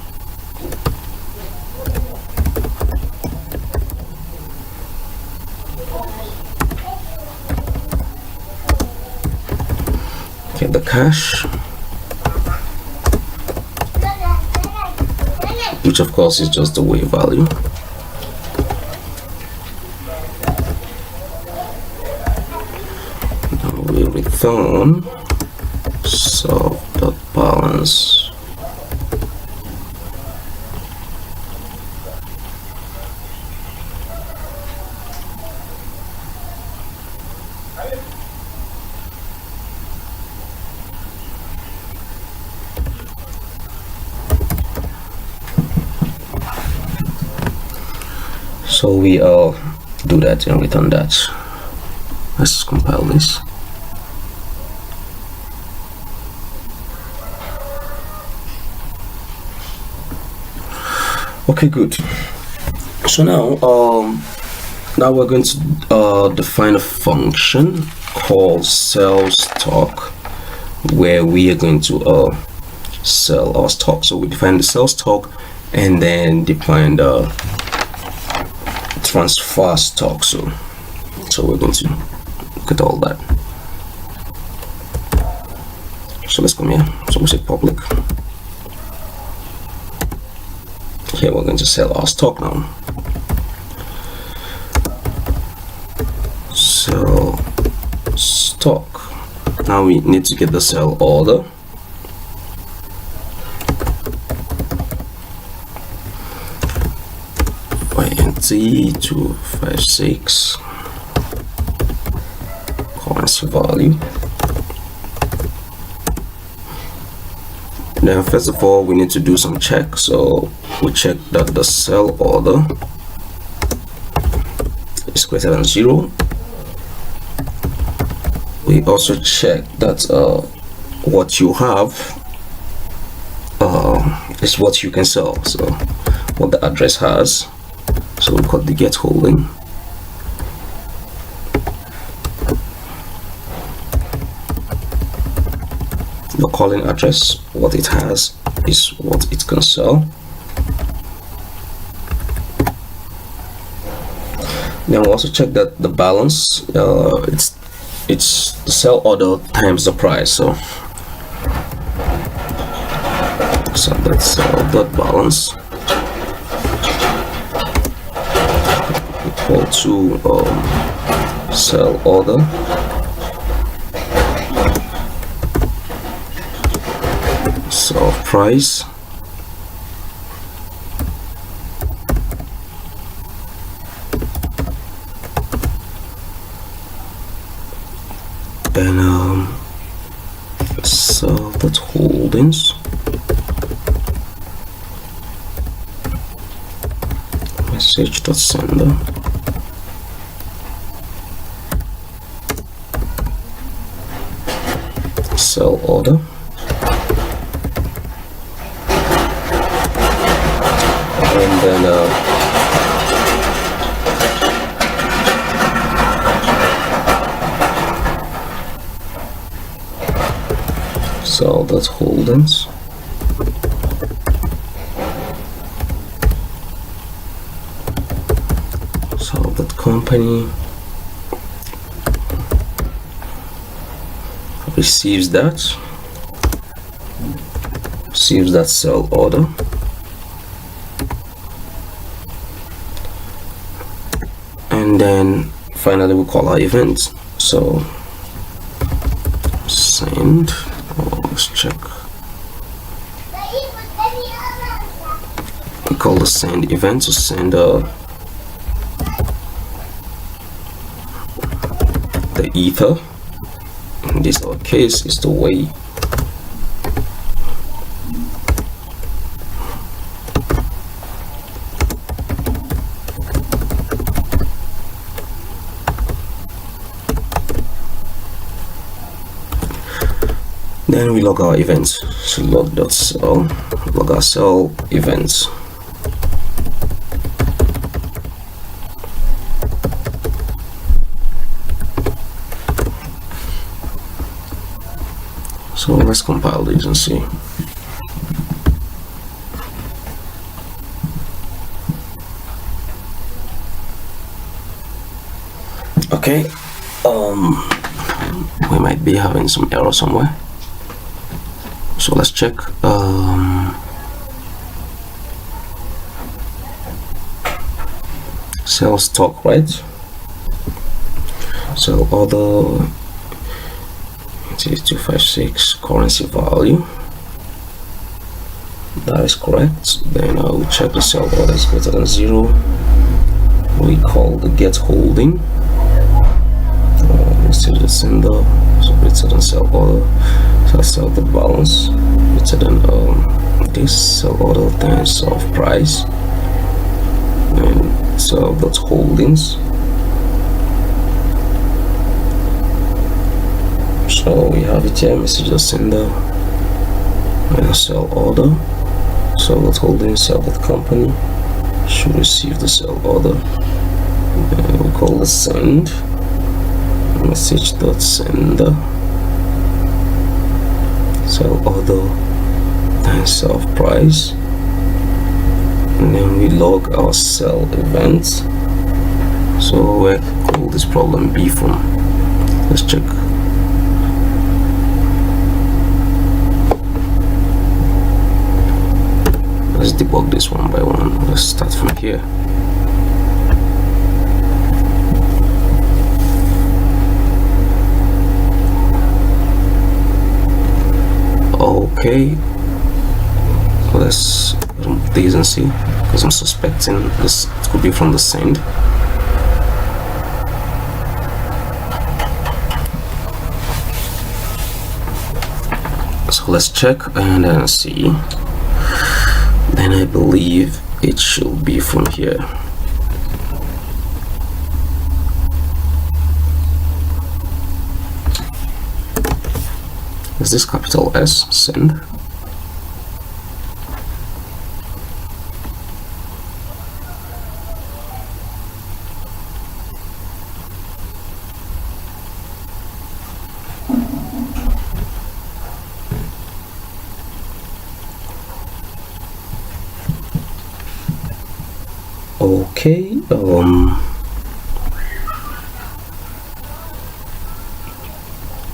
get the cash, which of course is just the wave value. Now we return self.balance. So we do that and return that. Let's compile this. Okay, good. So now we're going to define a function called sell stock, where we are going to sell our stock. So we define the sell stock and then define the transfer stock. So we're going to look at all that. So let's come here. So we say public. Here we're going to sell our stock now. Sell stock. Now we need to get the sell order. INT 256 currency value. Then first of all, we need to do some check. So we check that the sell order is greater than 0. We also check that what you have is what you can sell. So what the address has. So we call the get holding. The calling address, what it has is what it can sell. Then we also check that the balance, it's the sell order times the price. So that's dot balance equal to sell order sell price and sell that holdings message.sender sell order and then sell that holdings sell that company receives that sell order and then finally we call our event. So send, let's check, we call the send event to send the ether. In this case is the way then we log our events. So log.sell, log our sell events. So let's compile these and see. Okay, we might be having some error somewhere. So let's check. Sell stock, right? Sell order. It is 256 currency value. That is correct. Then we check the sell order is greater than 0. We call the get holding. Still the sender, so greater than sell order. So sell the balance greater than this sell order times of price. And self.holdings. So we have it here, message sender, sell order, self.holdings, self.company should receive the sell order. We call the send, message.sender, sell order and self price, and then we log our sell event. So where could this problem be from? Let's check. Let's debug this one by one. Let's start from here. Okay, let's remove these and see, because I'm suspecting this could be from the send. So let's check and then see. Then I believe it should be from here. Is this capital S, send? Okay,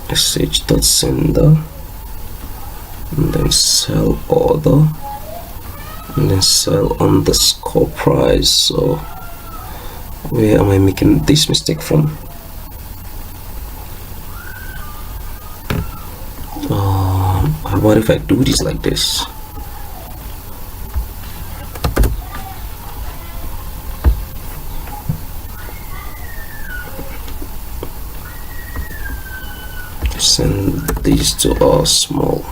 message.sender, and then sell order, and then sell underscore price. So where am I making this mistake from? How about if I do this like this? Send these to our small.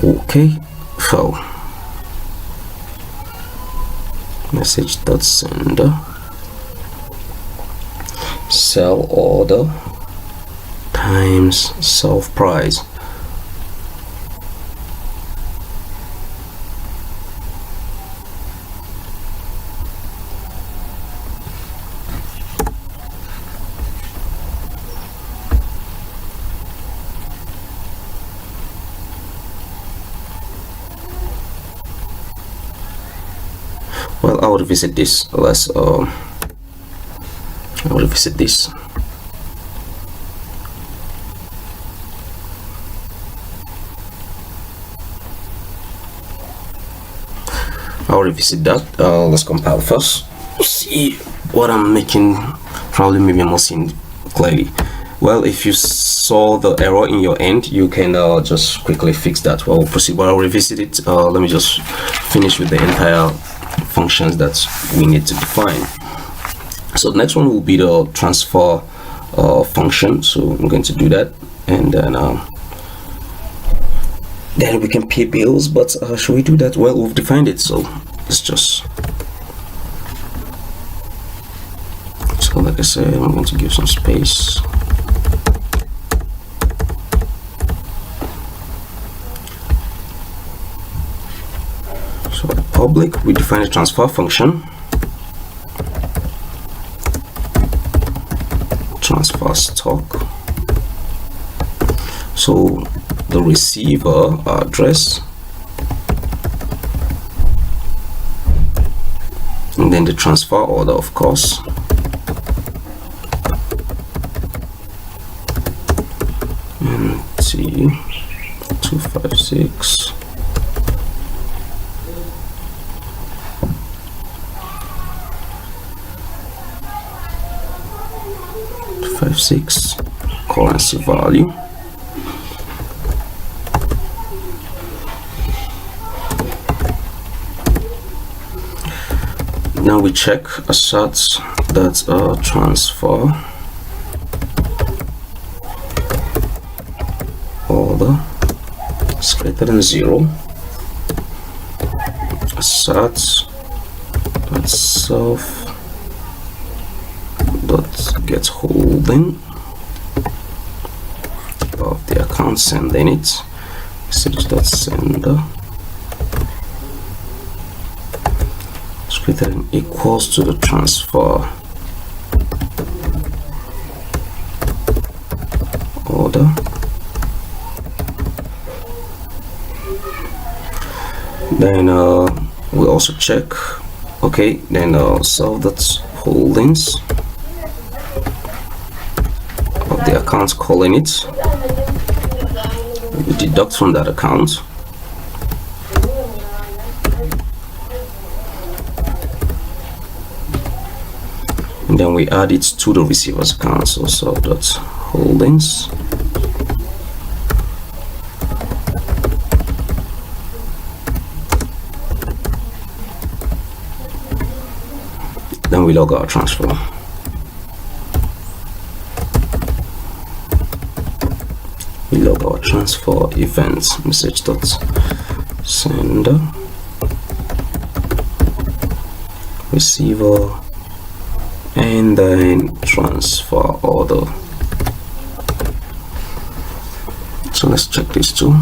Okay, so message.sender, sell order times self price. Well, I will revisit this. I will revisit this. I'll revisit that. Let's compile first. See what I'm making. Probably maybe I'm not seeing clearly. Well, if you saw the error in your end, you can just quickly fix that. Well, we'll proceed. But I'll revisit it. Let me just finish with the entire functions that we need to define. So the next one will be the transfer function. So I'm going to do that, and then we can pay bills. But should we do that? Well, we've defined it, so let's just. So like I said, I'm going to give some space. So at public, we define a transfer function. Transfer stock. So the receiver address, and then the transfer order, of course. And T 256. Currency value. Now we check assert that transfer order is greater than 0, assert dot self dot get holding of the account sending it, message dot sender is greater than equals to the transfer order. Then we also check, okay, then self dot holdings of the account calling it, we deduct from that account, and then we add it to the receiver's account. So self dot holdings then we log our transfer. We log our transfer events, message dot sender receiver and then transfer order. So let's check this too.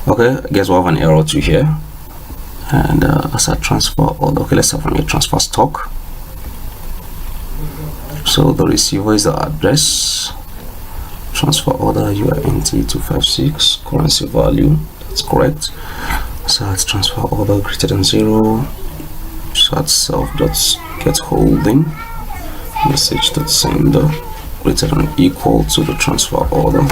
Okay, I guess we'll have an error too here. And as a transfer order, okay, let's have from here transfer stock. So the receiver is the address, transfer order UINT 256, currency value, that's correct. So it's transfer order greater than 0, so it's self dot get holding, message dot sender greater than equal to the transfer order.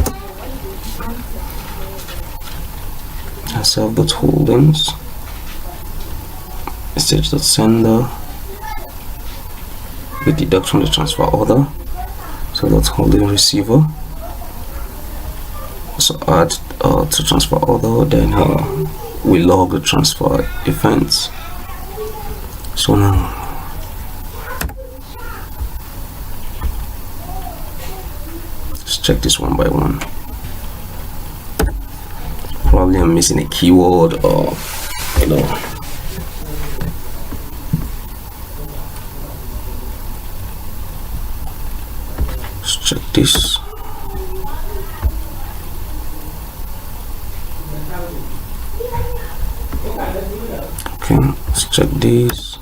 Self dot holdings, message dot sender, we deduct from the transfer order, so that's holding receiver, so add to transfer order, then we log the transfer events. So now let's check this one by one. Probably I'm missing a keyword, or you know, let's check this. Okay, let's check this.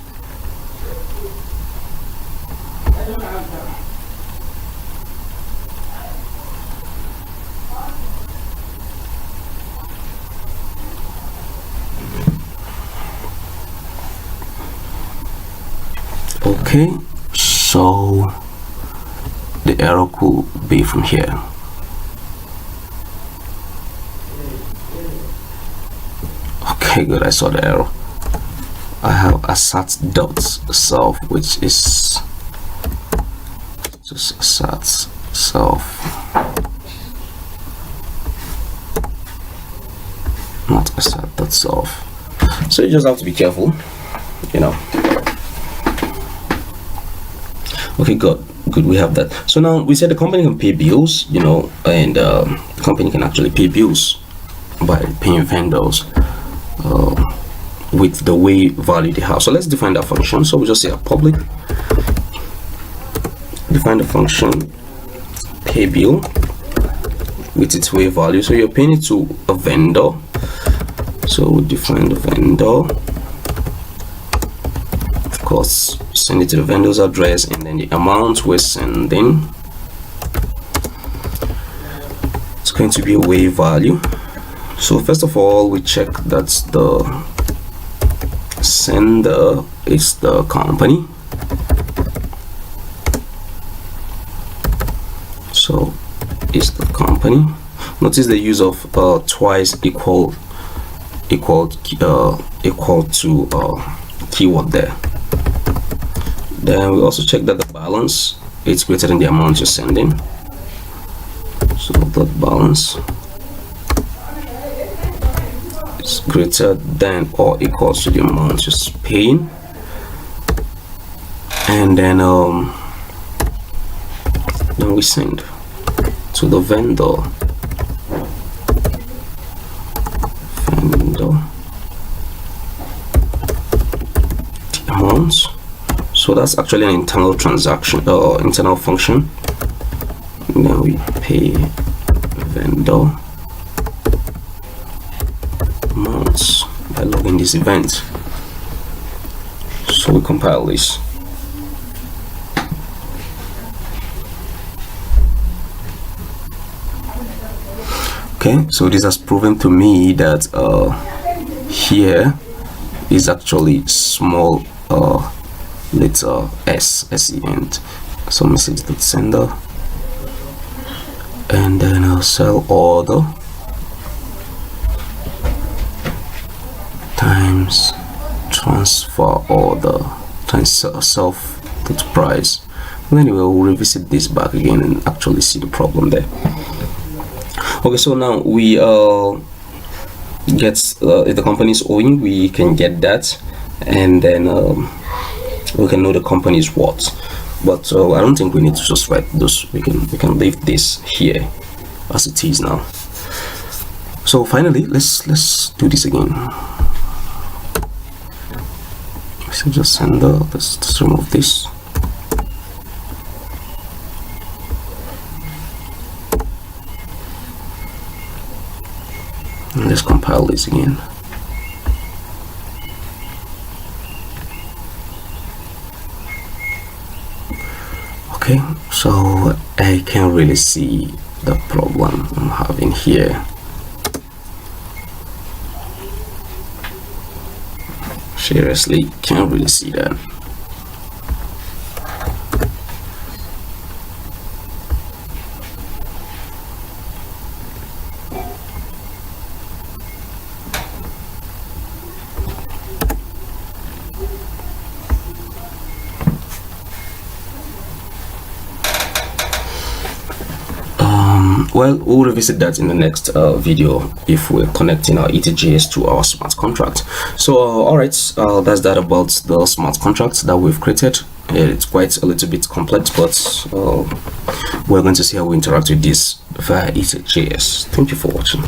Okay, so the error could be from here. Okay, good, I saw the error. I have assert dot self, which is just assert self, not assert dot self. So you just have to be careful, you know. Okay, good, we have that. So now we said the company can pay bills, you know, and the company can actually pay bills by paying vendors with the way value they have. So let's define that function. So we just say a public, define the function pay bill with its way value. So you're paying it to a vendor, so we define the vendor, of course, send it to the vendor's address, and then the amount we're sending, it's going to be a way value. So first of all, we check that the sender is the company. So it's the company. Notice the use of twice equal to keyword there. Then we also check that the balance is greater than the amount you're sending. So that balance is greater than or equals to the amount you're paying. And then then we send to the vendor the amounts. So that's actually an internal transaction or internal function, and then we pay vendor amounts by logging this event. So we compile this. Okay, so this has proven to me that here is actually small letter s end. So message to sender, and then I'll sell order times transfer order times self dot price. And anyway, we'll revisit this back again and actually see the problem there. Okay, so now we get if the company is owing, we can get that, and then we can know the company is what. But I don't think we need to just write those. We can leave this here as it is now. So finally, let's do this again. So just sender. Let's remove this. And let's compile this again. Okay, so I can't really see the problem I'm having here. Seriously, can't really see that. Well, we'll revisit that in the next video if we're connecting our Ethers.js to our smart contract. So alright, that's that about the smart contract that we've created. It's quite a little bit complex, but we're going to see how we interact with this via Ethers.js. Thank you for watching.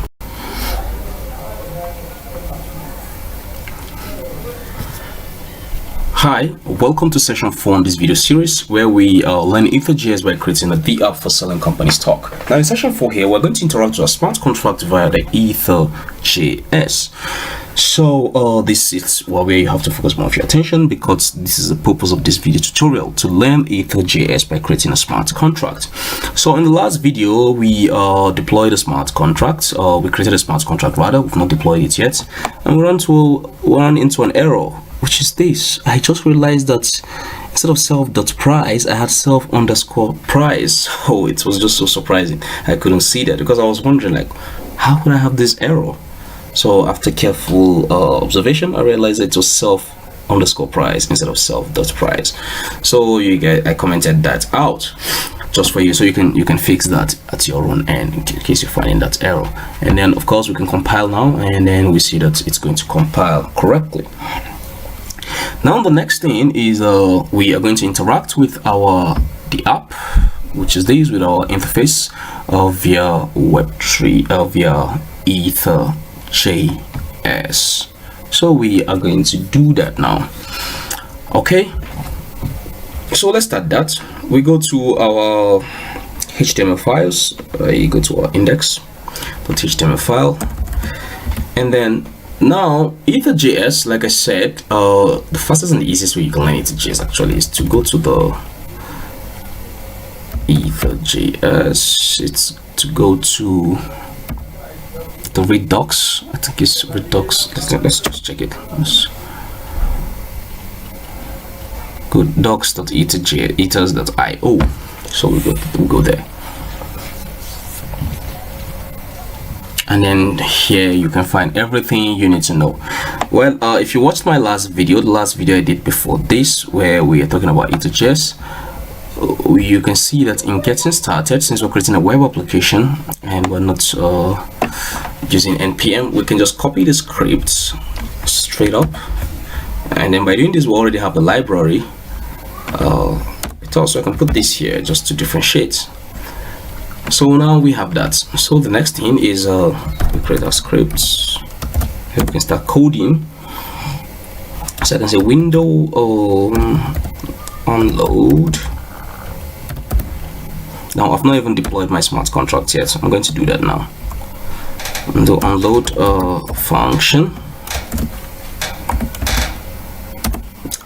Hi, welcome to session 4 in this video series where we learn Ethers.js by creating a dApp for selling company stock. Now in session 4 here, we're going to interact with a smart contract via the Ethers.js. So this is where you have to focus more of your attention, because this is the purpose of this video tutorial, to learn Ethers.js by creating a smart contract. So in the last video, we deployed a smart contract, we created a smart contract rather, we've not deployed it yet, and we ran into an error, which is this. I just realized that instead of self.price, I had self_price. Oh, it was just so surprising. I couldn't see that because I was wondering, like, how could I have this error? So after careful observation, I realized it was self_price instead of self.price. So I commented that out just for you, so you can fix that at your own end in case you're finding that error. And then of course we can compile now, and then we see that it's going to compile correctly. Now the next thing is we are going to interact with our dApp, which is this, with our interface via Web3 via Ethers.js. So we are going to do that now. Okay, so let's start that. We go to our HTML files. You go to our index.html file, and then now Ethers.js, like I said, the fastest and the easiest way you can learn Ethers.js actually is to go to the Ethers.js. It's to go to the Redux. I think it's Redux. Let's just check it. Good, docs.ethers.io. So we go there. And then here you can find everything you need to know. Well, if you watched my last video, the last video I did before this, where we are talking about Ethers.js, you can see that in getting started, since we're creating a web application and we're not using npm, we can just copy the script straight up, and then by doing this we already have the library. So I can put this here just to differentiate. So now we have that. So the next thing is we create our scripts. We can start coding. So I can say window unload. Now I've not even deployed my smart contract yet, so I'm going to do that now. Window unload function.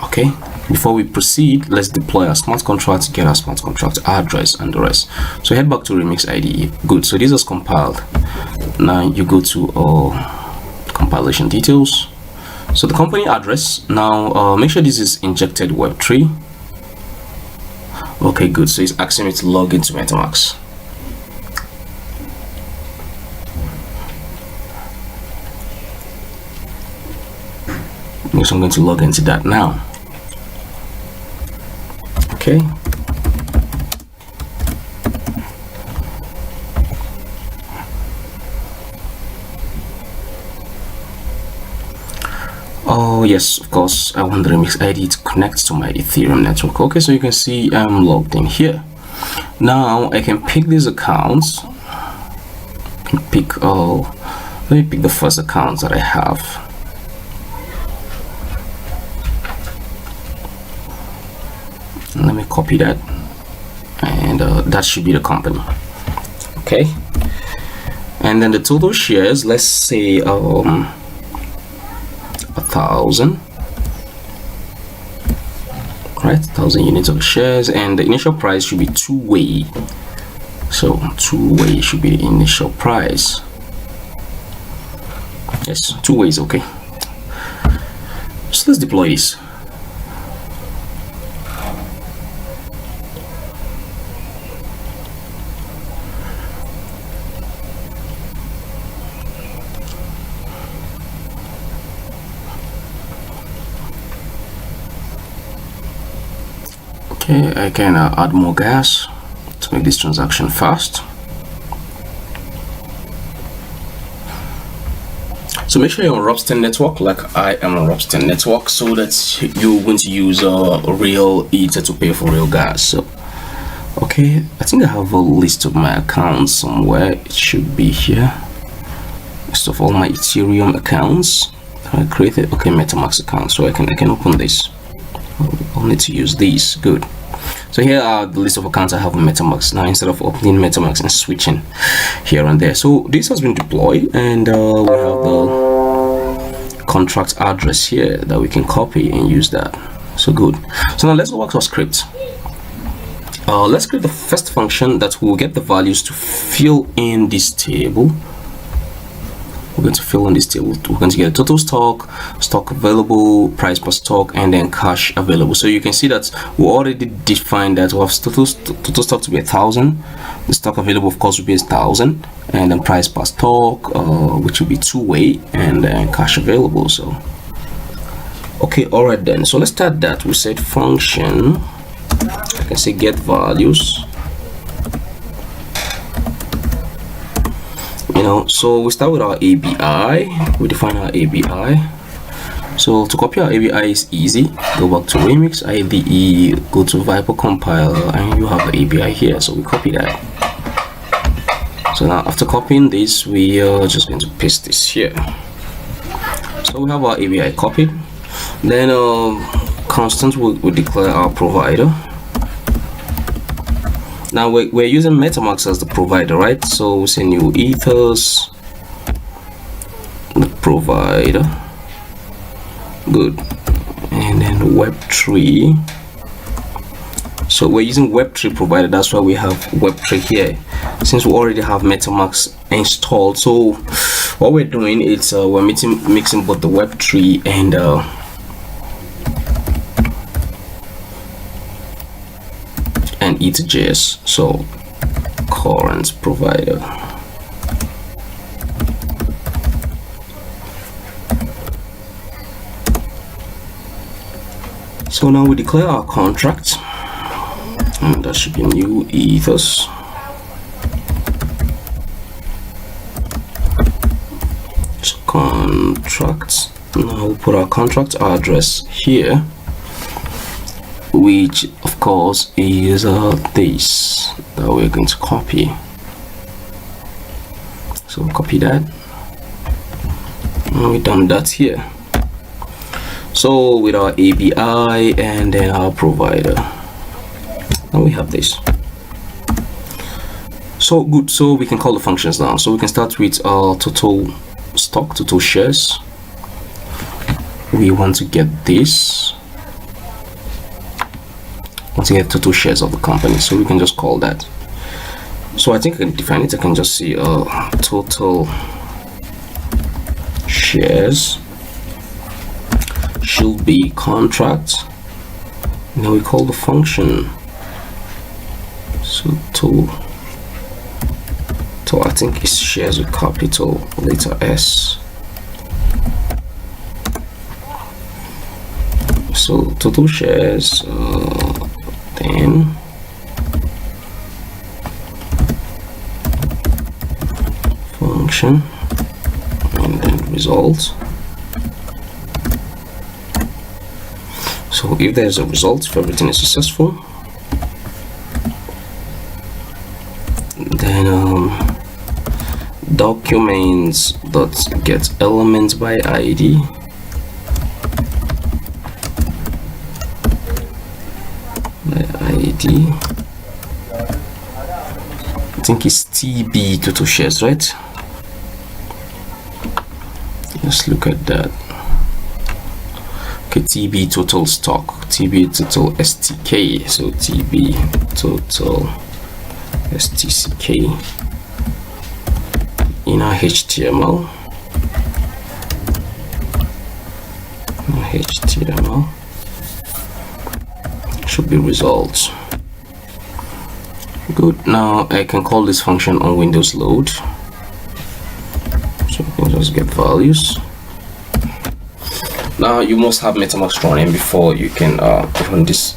Okay, before we proceed, let's deploy our smart contract, get our smart contract address and the rest. So head back to Remix IDE. Good, so this is compiled. Now you go to compilation details. So the company address, now make sure this is injected Web3. Okay, good, so it's asking me to log into MetaMask. So I'm going to log into that now. Okay. Oh yes, of course, I want the Remix ID to connect to my Ethereum network. Okay, so you can see I'm logged in here. Now I can pick these accounts. I can pick, let me pick the first account that I have. Let me copy that, and that should be the company. Okay, and then the total shares, let's say 1,000, right? 1,000 units of shares, and the initial price should be two-way. So two-way should be the initial price. Yes, two-way is okay. So let's deploy this. Okay, I can add more gas to make this transaction fast. So make sure you're on Robsten network, like I am on Robsten network, so that you're going to use a real Ether to pay for real gas. So, okay, I think I have a list of my accounts somewhere. It should be here. List of all my Ethereum accounts I created. Okay, MetaMask account. So I can open this. I'll need to use these. Good. So here are the list of accounts I have on MetaMask. Now instead of opening MetaMask and switching here and there, so this has been deployed, and we have the contract address here that we can copy and use that. So good. So now let's go back to our script. Let's create the first function that will get the values to fill in this table. We're going to fill in this table. We're going to get total stock, stock available, price per stock, and then cash available. So you can see that we already defined that we have total stock to be 1,000. The stock available, of course, will be 1,000, and then price per stock, which will be two-way, and then cash available. So okay, all right then. So let's start that. We said function. I can say get values. So we start with our ABI. We define our ABI. So to copy our ABI is easy. Go back to Remix IDE, go to Viper compiler, and you have the ABI here. So we copy that. So now after copying this, we are just going to paste this here. So we have our ABI copied. Then constant will declare our provider. Now we're using MetaMask as the provider, right? So we say new Ethers, the provider. Good. And then Web3. So we're using Web3 provider. That's why we have Web3 here, since we already have MetaMask installed. So what we're doing is we're mixing both the Web3 and Ethers.js, so current provider. So now we declare our contract, and that should be new Ethers. So contracts. Now we'll put our contract address here, which of course is this that we're going to copy. So copy that, and we dump that here. So with our API and then our provider, and we have this. So good. So we can call the functions now. So we can start with our total stock, total shares. We want to get this. Want to get total shares of the company. So we can just call that. So I think I can define it. I can just see total shares should be contract. Now we call the function. So I think it's shares with capital letter S. So total shares, then function, and then result. So if there's a result, if everything is successful, then documents dot get element by ID. I think it's TB total shares, right? Let's look at that. Okay, TB total stock, TB total STK. So TB total STCK in our HTML. Should be results. Good. Now I can call this function on Windows load. So I can just get values. Now you must have MetaMask running before you can run this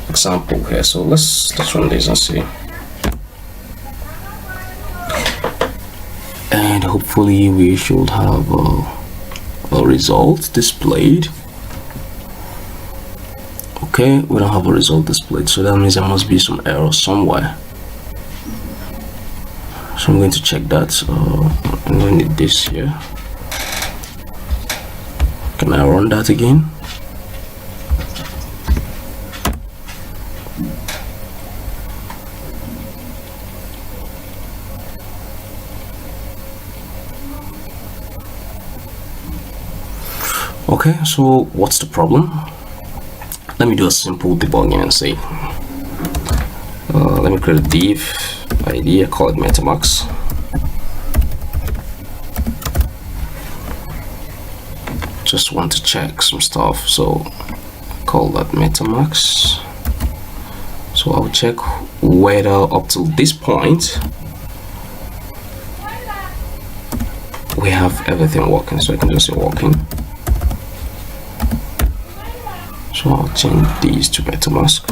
example here. So let's run this and see. And hopefully we should have a result displayed. Okay, we don't have a result displayed, so that means there must be some error somewhere. So I'm going to check that. I'm going to need this here. Can I run that again? Okay, so what's the problem? Let me do a simple debugging and see. Let me create a div ID. I call it MetaMask. Just want to check some stuff, so call that MetaMask. So I'll check whether up to this point we have everything working. So I can just say working. So I'll change these to MetaMask.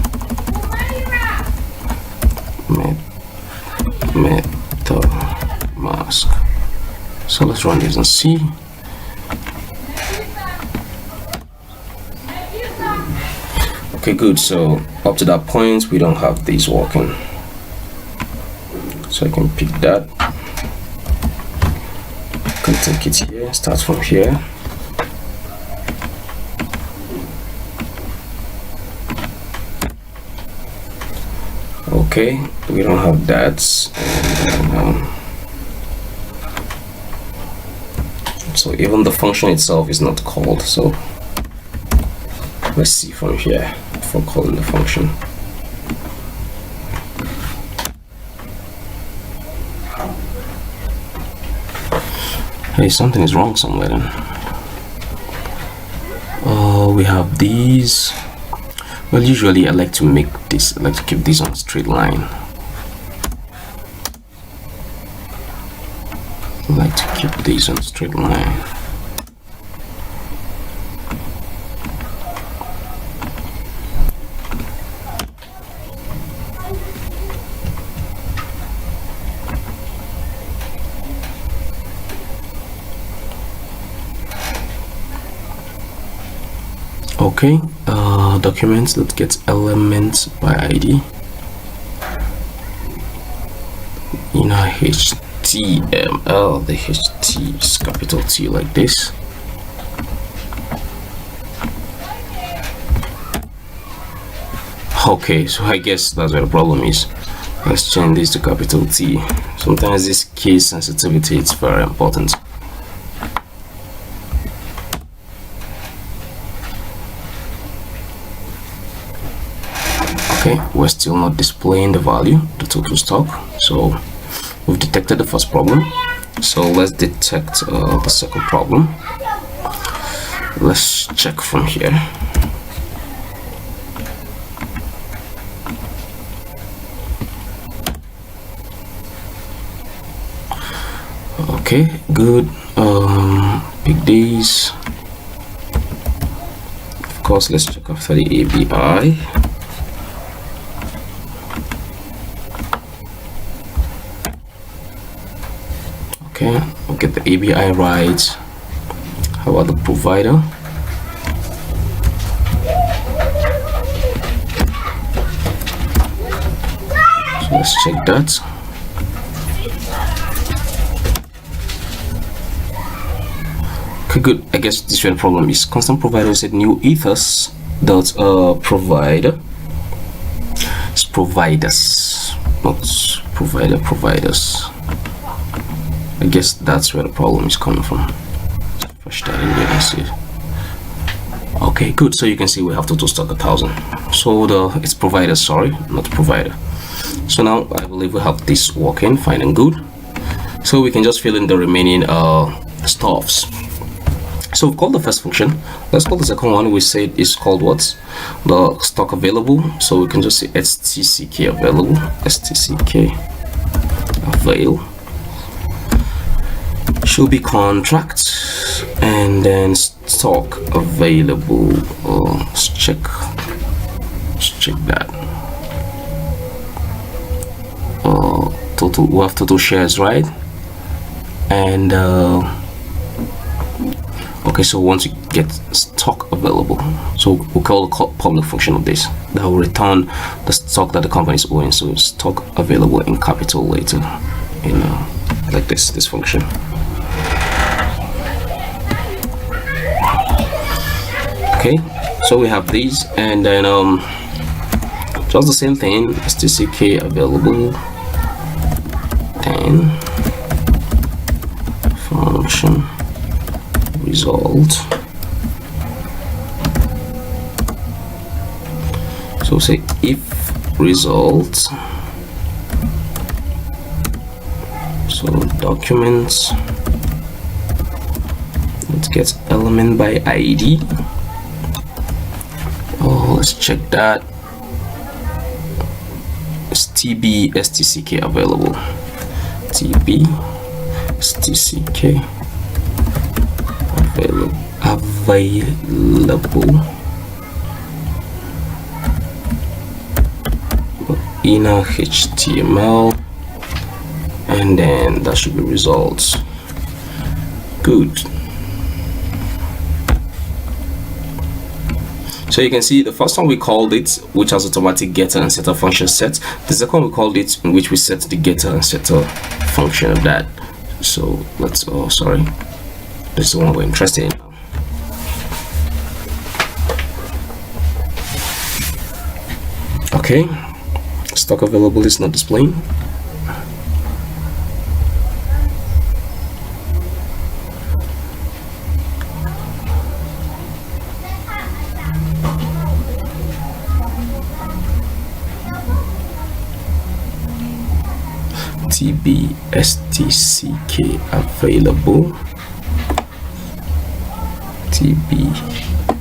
MetaMask. So let's run this and see. Okay, good. So up to that point, we don't have these working. So I can pick that. Can take it here. Start from here. Okay, we don't have that. And, so even the function itself is not called. So let's see from here before calling the function. Hey, something is wrong somewhere then. We have these. Well, usually I like to make this, I like to keep this on a straight line. I like to keep these on a straight line. Okay, documents that gets elements by ID in our HTML. The HT is capital T like this. Okay, so I guess that's where the problem is. Let's change this to capital T. Sometimes this case sensitivity is very important. Okay, we're still not displaying the value, the total stock. So we've detected the first problem. So let's detect the second problem. Let's check from here. Okay, good. Pick these. Of course, let's check after the ABI. Okay, we'll get the ABI right. How about the provider? So let's check that. Okay, good. I guess this one problem is constant provider said new ethers dot provider. It's providers, not provider, providers. I guess that's where the problem is coming from. Push that in there and see it. Okay, good. So you can see we have total stock 1,000. So it's provider, sorry, not provider. So now I believe we have this working fine and good. So we can just fill in the remaining stuffs. So we've called the first function. Let's call the second one. We said is called what? The stock available. So we can just say stck available, stck avail. Should be contract and then stock available. Let's check that. Total, we have total shares, right? And okay, so once you get stock available, so we'll call the public function of this that will return the stock that the company is owing. So stock available in capital later, in like this function. Okay, so we have these, and then just the same thing, stck available, then function result. So say if result, so documents, let's get element by ID. Let's check that. It's TB stck available, TB stck available, inner HTML, and then that should be results. Good. So you can see the first one we called it, which has automatic getter and setter function set. The second one we called it, in which we set the getter and setter function of that. So let's, oh sorry, this is the one we're interested in. Okay, stock available is not displaying. TB stck available, TB,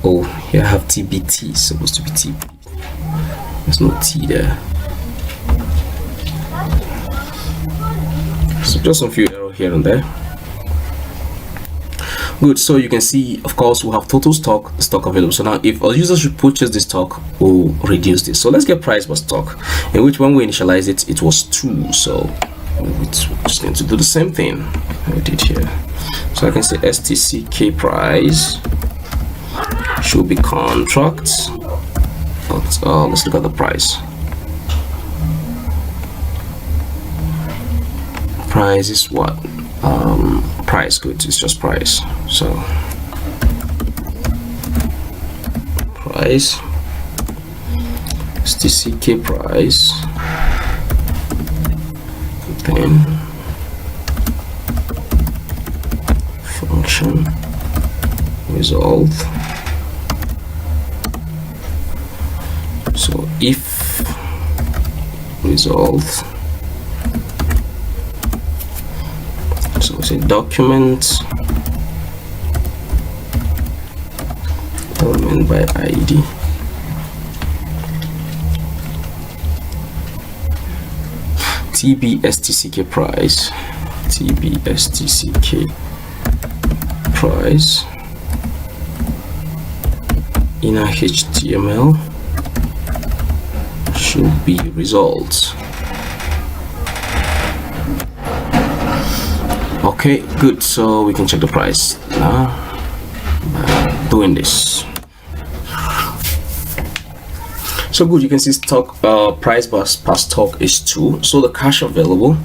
oh here I have TBT, it's supposed to be TB, there's no T there, so just some few errors here and there. Good, so you can see, of course, we have total stock available. So now if our users should purchase this stock, we'll reduce this. So let's get price per stock, in which when we initialize it, it was 2. So we just need to do the same thing I did here. So I can say stck price should be contract. Let's look at the price. price is what? Price. Good, it's just price. So price, STCK price, then function result. So if result, so we say document element by ID, TB_STCK price, TB_STCK price, inner HTML should be results. Okay, good. So we can check the price now by doing this. So good, you can see stock price per stock is 2. So the cash available,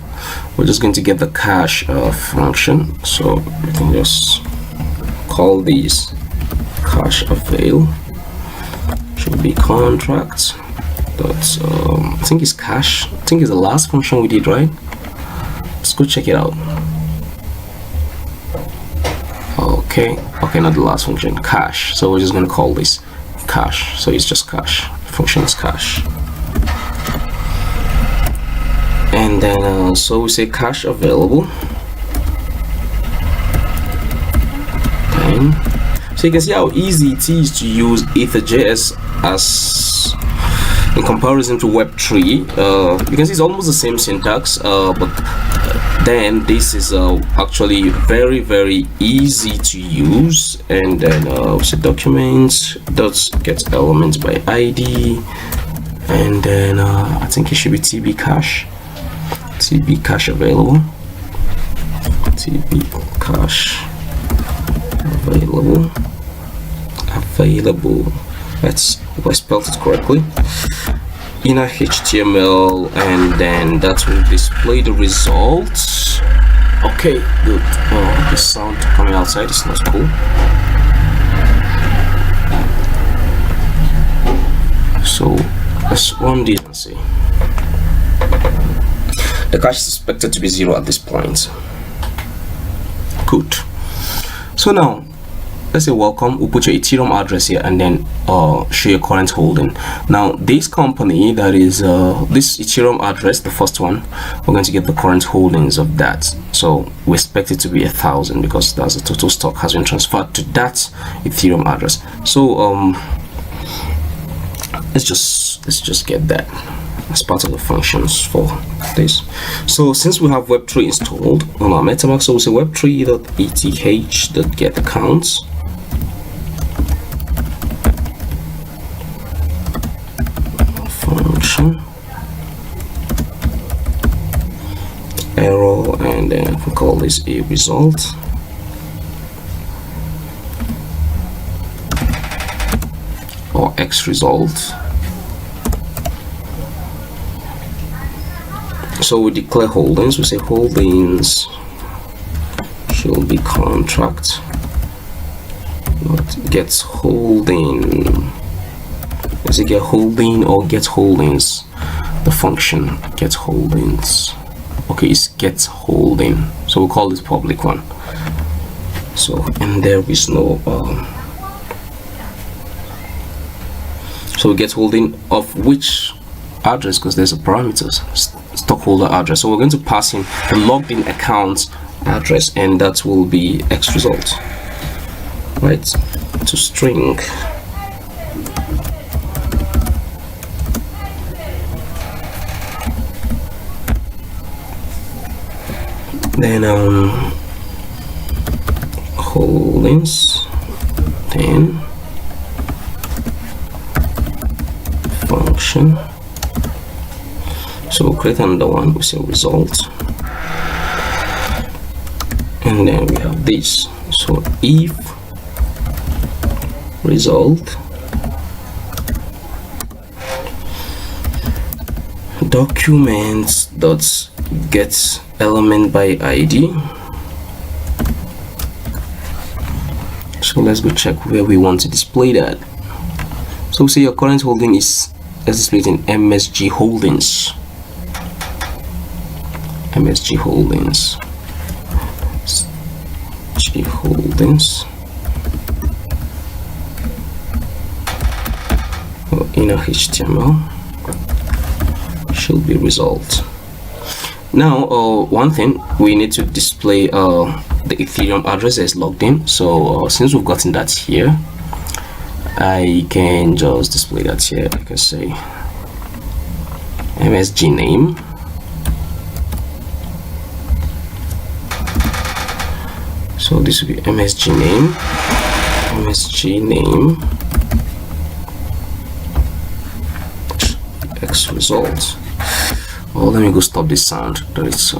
we're just going to get the cash function. So we can just call these cash avail, should be contract. That's I think it's cash. I think it's the last function we did, right? Let's go check it out. Okay, not the last function, cash. So we're just going to call this cash. So it's just cash. Function is cash. And then so we say cash available. Then, so you can see how easy it is to use Ethers.js as in comparison to Web3. You can see it's almost the same syntax, but then this is actually very easy to use. And then so documents dots get elements by ID, and then I think it should be TB cache available, TB cache available. That's if I spelled it correctly. Inner HTML, and then that will display the results. Okay, good. The sound coming outside is not cool. So let's run this and see. The cache is expected to be 0 at this point. Good. So now let's say welcome. We'll put your Ethereum address here and then show your current holding. Now this company, that is this Ethereum address, the first one, we're going to get the current holdings of that. So we expect it to be 1,000 because that's the total stock has been transferred to that Ethereum address. So let's just get that as part of the functions for this. So since we have Web3 installed on our MetaMask, so we'll say web3.eth.get accounts. Function error, and then we call this a result. Or X result. So we declare holdings. We say holdings should be contract. What gets holding? Does it get holding or gets holdings? The function gets holdings. Okay, it's gets holding. So we'll call this public one. So, and there is no so we get holding of which address, because there's a parameters stockholder address. So we're going to pass in the logged in account address, and that will be X result, right? To string. Then holdings, then function. So we'll create another one. We say result, and then we have this. So if result documents dot get element by ID. So let's go check where we want to display that. So say your current holding is displayed in MSG holdings. MSG holdings. G holdings. Or inner HTML should be result. Now, one thing we need to display the Ethereum address that is logged in. So since we've gotten that here, I can just display that here. I can say MSG name. So this will be MSG name. MSG name. X result. Well, let me go stop this sound that it's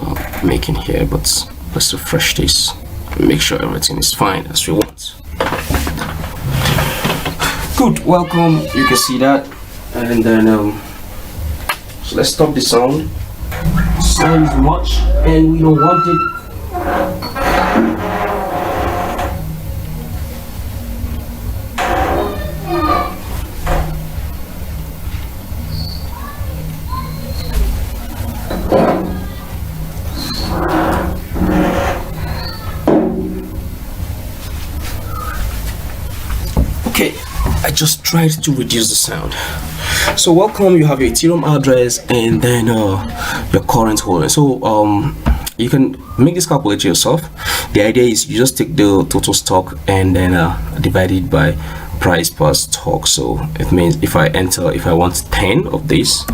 making here, but let's refresh this and make sure everything is fine as we want. Good, welcome. You can see that, and then so let's stop the sound. Sound is much, and we don't want it. Okay, I just tried to reduce the sound. So welcome, you have your Ethereum address and then your current holding. So you can make this calculator yourself. The idea is you just take the total stock and then divide it by price per stock. So it means if I want 10 of this,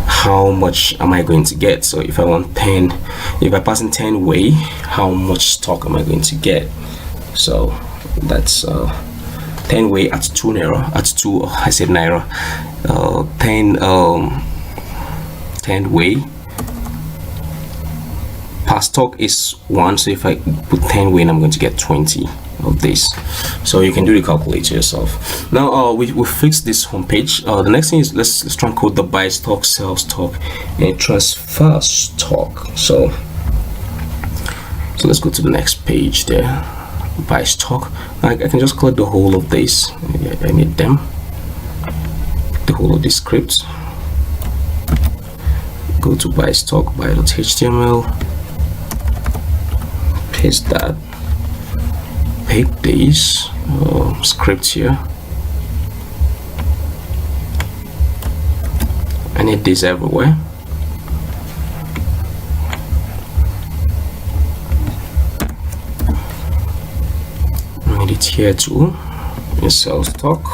how much am I going to get? So if I want 10, if I pass in 10 way, how much stock am I going to get? So that's 10 way at 2 naira, at 2, I said naira, 10 way per stock is 1. So if I put 10 way, I'm going to get 20 of this. So you can do the calculator yourself. Now we fixed this homepage. The next thing is let's try and code the buy stock, sell stock, and transfer stock. So let's go to the next page there. Buy stock. I can just collect the whole of this. I need them, the whole of this script. Go to buy stock, buy.html, paste that, pick this script here. I need this everywhere. It here too in sell stock,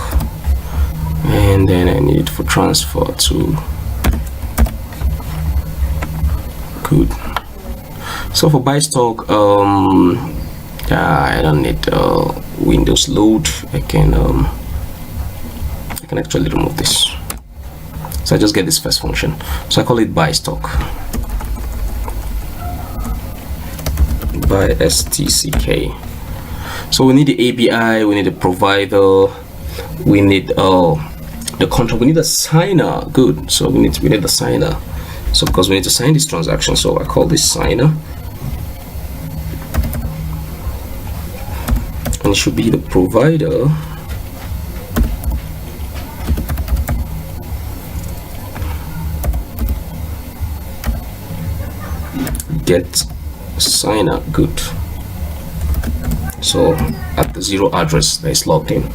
and then I need it for transfer to. Good. So for buy stock, I don't need Windows load. I can actually remove this. So I just get this first function. So I call it buy stock. By STCK. So we need the API, we need the provider, we need the contract, we need a signer. Good. So we need the signer. So because we need to sign this transaction, so I call this signer, and it should be the provider. Get signer. Good. So at the 0 address that is logged in.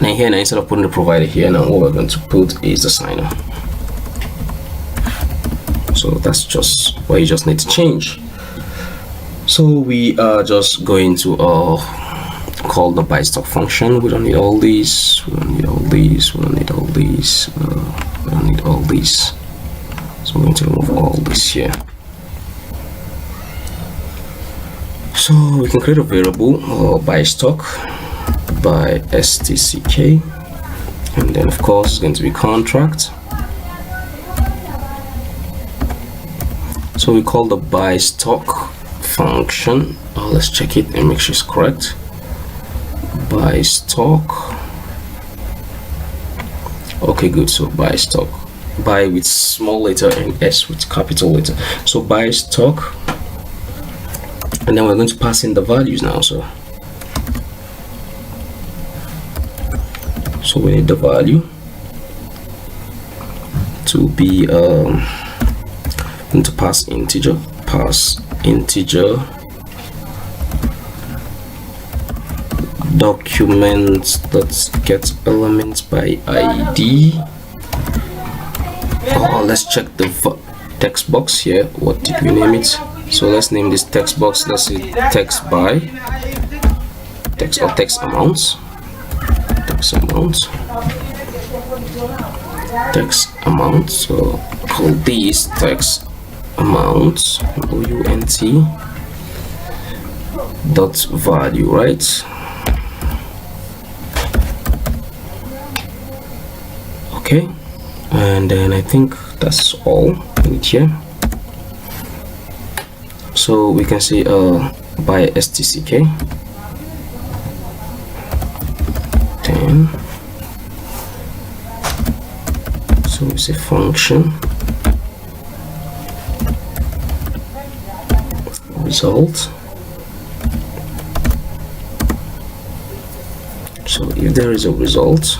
Now here, instead of putting the provider here, now what we're going to put is the signer. So that's just what you just need to change. So we are just going to call the buy stock function. We don't need all these. We don't need all these. We don't need all these. We don't need all these. So I'm going to remove all this here. So we can create a variable buy stock by STCK, and then of course it's going to be contract. So we call the buy stock function. Let's check it and make sure it's correct. Buy stock. Okay, good. So buy stock buy with small letter and S with capital letter. So buy stock, and then we're going to pass in the values now. So we need the value to be going to pass integer document that get elements by ID. Let's check the text box here. What did we name it? So let's name this text box, let's say text by text or text amounts. So call these text amounts OUNT dot value, right? Okay, and then I think that's all we need here. So we can say by stck 10. So it's a function result. So if there is a result,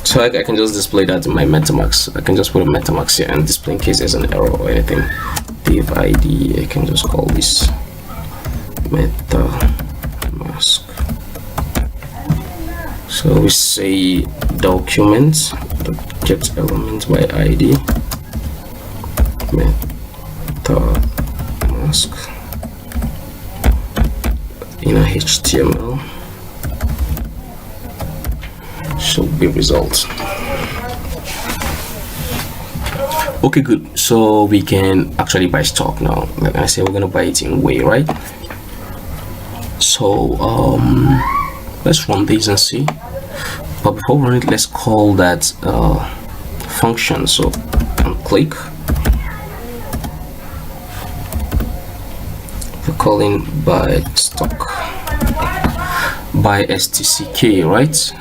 so I can just display that in my MetaMask. I can just put a MetaMask here and display in case there's an error or anything. Div ID, I can just call this MetaMask. So we say document that gets elements by ID, MetaMask in a HTML. Should be results. Okay, good. So we can actually buy stock now. Like I said, we're gonna buy it in way, right? So let's run this and see. But before we run it, let's call that function. So and click. We're calling by stock by stck, right?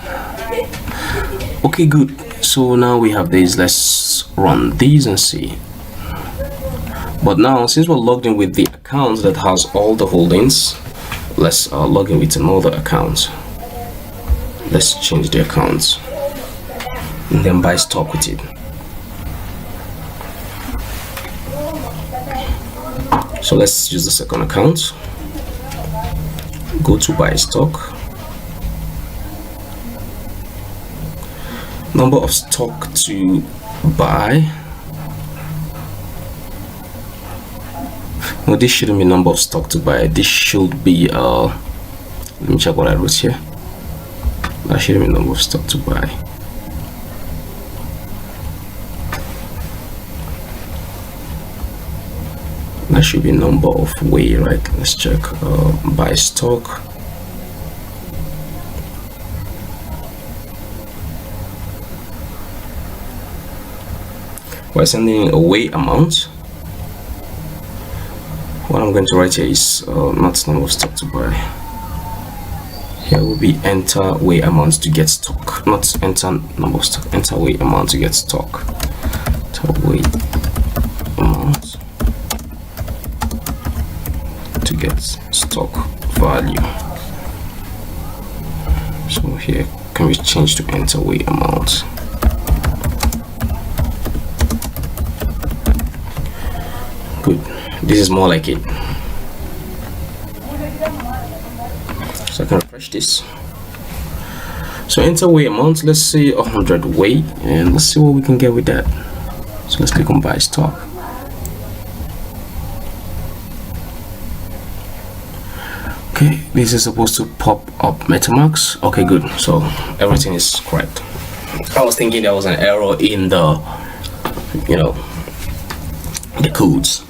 Okay, good. So now we have this. Let's run these and see. But now, since we're logged in with the account that has all the holdings, let's log in with another account. Let's change the account and then buy stock with it. So let's use the second account. Go to buy stock. Number of stock to buy. No, this shouldn't be number of stock to buy. This should be let me check what I wrote here. That shouldn't be number of stock to buy. That should be number of way, right? Let's check buy stock. We're sending away amount. What I'm going to write here is not number of stock to buy. Here will be enter way amount to get stock, not enter number of stock. Enter way amount to get stock. Enter way amount to get stock value. So here can we change to enter way amount. Good. This is more like it. So I can refresh this. So enter way amount. Let's say 100 way, and let's see what we can get with that. So let's click on buy stock. Okay, this is supposed to pop up MetaMask. Okay, good. So everything is correct. I was thinking there was an error in the, the codes.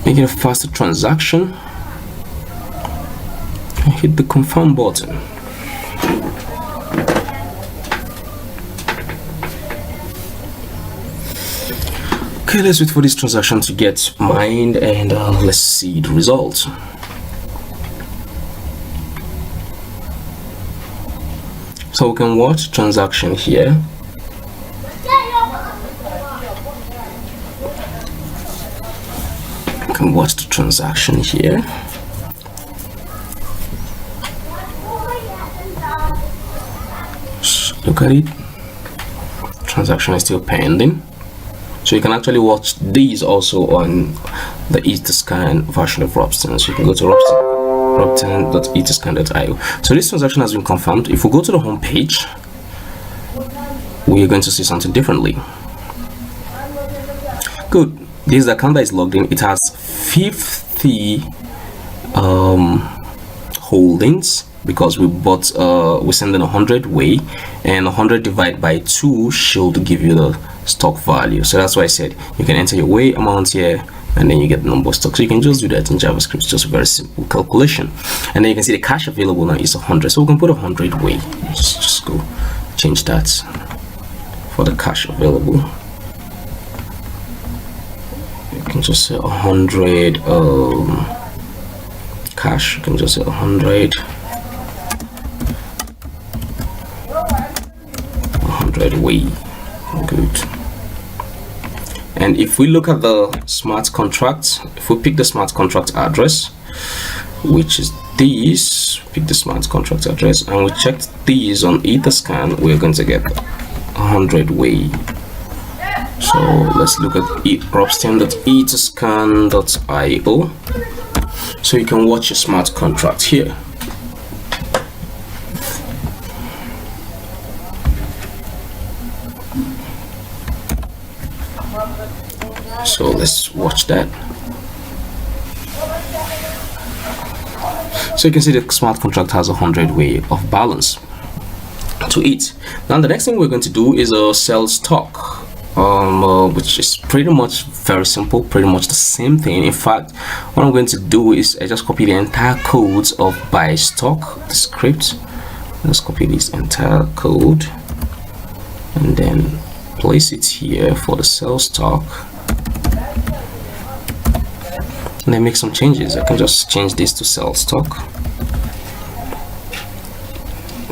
Making a faster transaction. Hit the confirm button. Okay, let's wait for this transaction to get mined, and let's see the result. So we can watch transaction here. We can watch the transaction here. Look at it. Transaction is still pending. So you can actually watch these also on the Etherscan version of Ropsten. So you can go to ropsten.etherscan.io. So this transaction has been confirmed. If we go to the home page, we are going to see something differently. Good. This is the account that is logged in. It has 50 holdings, because we bought we send in 100 way, and 100 divided by 2 should give you the stock value. So that's why I said you can enter your way amount here, and then you get the number of stocks. So you can just do that in JavaScript. It's just a very simple calculation. And then you can see the cash available now is 100. So we can put 100 way. Just go change that for the cash available. You can just say 100 cash. You can just say 100 way. Good. And if we look at the smart contract, if we pick the smart contract address, which is this, pick the smart contract address, and we checked these on Etherscan, we're going to get 100 way. So let's look at ropsten.etherscan.io. So you can watch your smart contract here. So let's watch that. So you can see the smart contract has 100 way of balance to it. Now the next thing we're going to do is sell stock, which is pretty much very simple, pretty much the same thing. In fact, what I'm going to do is I just copy the entire codes of buy stock, the script. Let's copy this entire code and then place it here for the sell stock, and then make some changes. I can just change this to sell stock,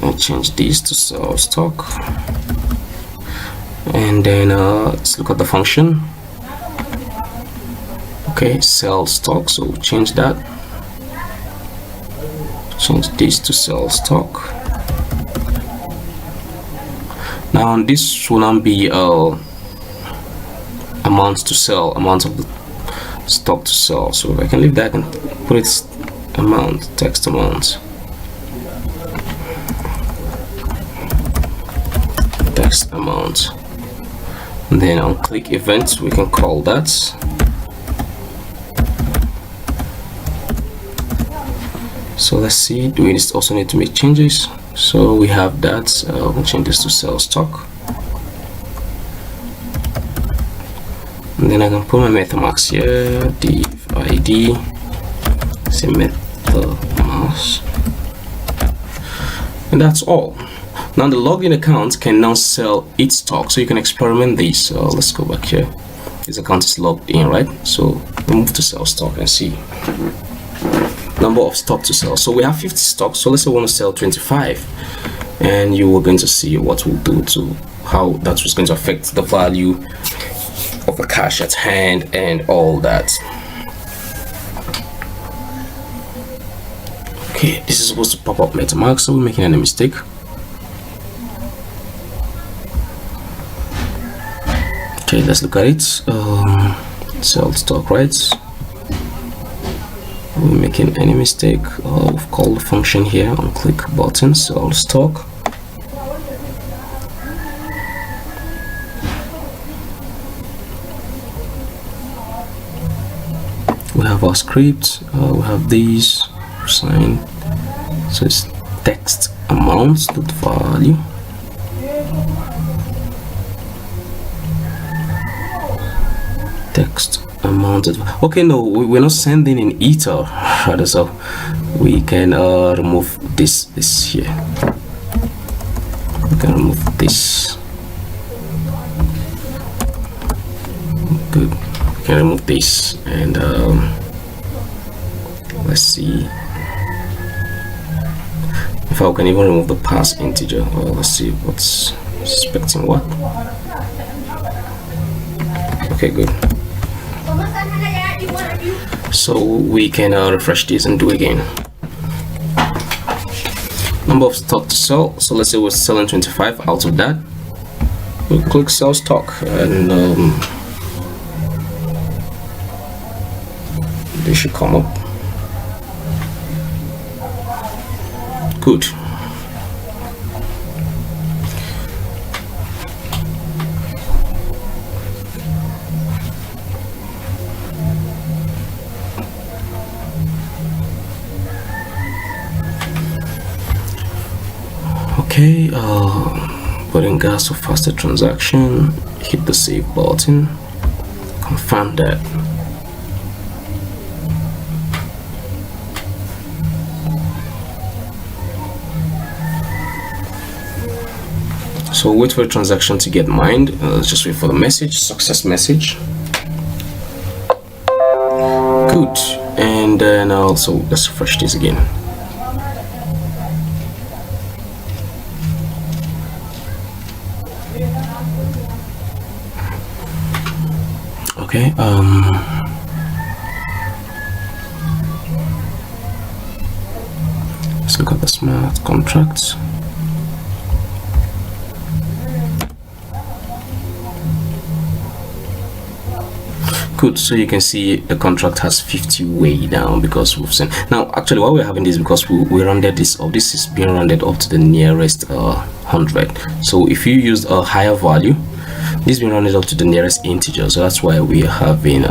and change this to sell stock, and then let's look at the function. Okay, sell stock, so change that, change this to sell stock. Now this will not be amount to sell, amount of the stock to sell. So I can leave that and put it amount, text amount, text amount, and then on click events we can call that. So let's see, do we also need to make changes? So we have that. We'll change this to sell stock, and then I can put my MetaMask here, div id, say MetaMask, and that's all. Now the login account can now sell its stock, so you can experiment this. So let's go back here. This account is logged in, right? So we'll move to sell stock and see number of stock to sell. So we have 50 stocks, so let's say we want to sell 25, and you are going to see what we'll do to how that was going to affect the value of the cash at hand and all that. Okay, this is supposed to pop up MetaMask, so we're making any mistake. Okay, let's look at it. Sell stock, right? We're making any mistake. We've called the function here on click button, sell stock. We have our script, we have these sign, so it's text amounts, dot value. Text amount. Okay, no, we're not sending in ether, so we can remove this here. We can remove this. Good. We can remove this, and let's see if I can even remove the pass integer. Well, let's see what's expecting what. Okay, good. So we can refresh this and do again. Number of stock to sell. So let's say we're selling 25. Out of that, we'll click sell stock, and they should come up. Good. Okay, putting gas for faster transaction. Hit the save button. Confirm that. So wait for a transaction to get mined. Let's just wait for the message, success message. Good. And then also let's refresh this again. Okay. Let's look at the smart contracts. Good. So you can see the contract has 50 way down because we've seen. Now actually why we're having this, because we rounded this up. This is being rounded up to the nearest 100. So if you use a higher value, this is being rounded up to the nearest integer. So that's why we are having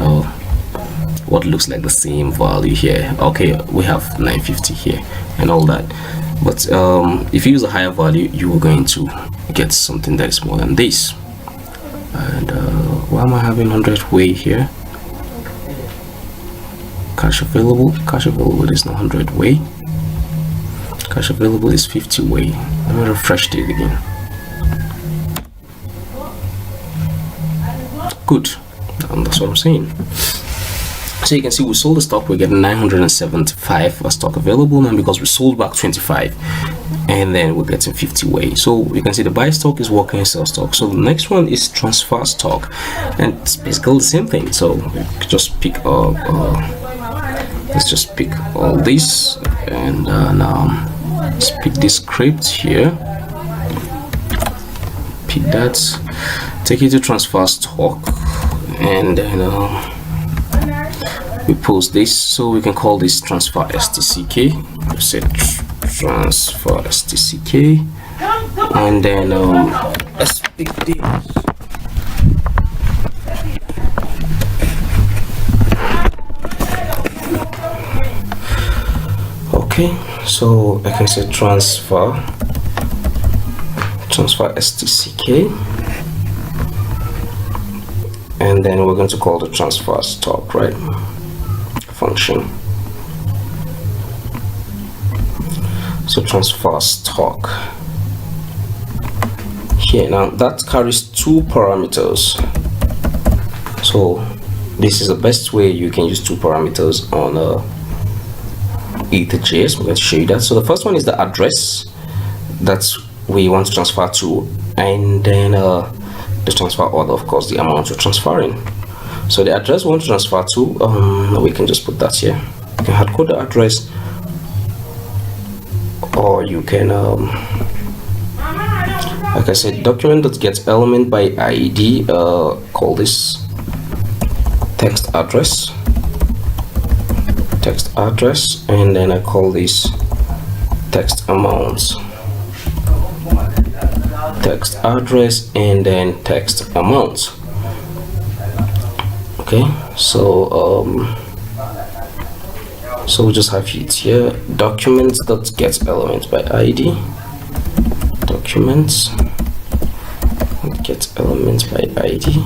what looks like the same value here. Okay, we have 950 here and all that. But if you use a higher value, you are going to get something that is more than this. And why am I having 100 way here? Cash available is not 100 way. Cash available is 50 way. Let me refresh it again. Good. And that's what I'm saying. So you can see we sold the stock, we're getting 975 stock available now because we sold back 25, and then we're getting 50 way. So you can see the buy stock is working, sell stock. So the next one is transfer stock, and it's basically the same thing. So we just pick up let's just pick all this, and now let's pick this script here, pick that, take it to transfer stock, and then we post this. So we can call this transfer stck. We say transfer stck, and then let's pick this. Okay, so I can say transfer stck, and then we're going to call the transfer stock, right, function. So transfer stock here. Now that carries two parameters, so this is the best way you can use two parameters on Ethers.js. I'm going to show you that. So the first one is the address that we want to transfer to, and then the transfer order, of course, the amount you're transferring. So the address we want to transfer to, we can just put that here. You can hard code the address, or you can like I said, document that gets element by ID, call this text address, and then I call this text amounts, text address, and then text amounts. Okay, so so we just have it here, documents that gets elements by ID, documents that gets elements by ID,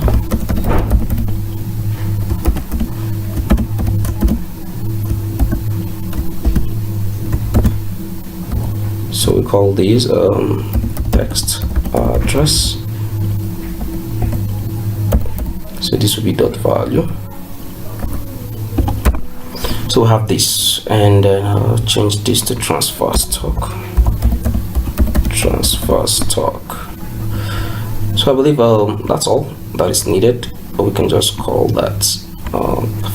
so we call these text address. So So this will be dot value. So we have this, and then I'll change this to transfer stock. Transfer stock. So I believe that's all that is needed. We can just call that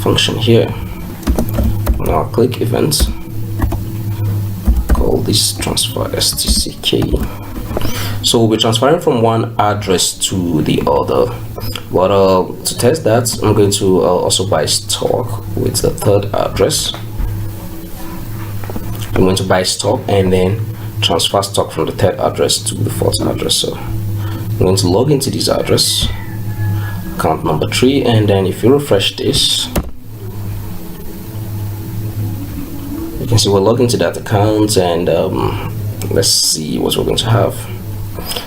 function here. Now click events. Call this transfer stck. So we'll be transferring from one address to the other. But to test that, I'm going to also buy stock with the third address. I'm going to buy stock and then transfer stock from the third address to the fourth address. So I'm going to log into this address, account number 3, and then if you refresh this, you can see we're logged into that account, and let's see what we're going to have.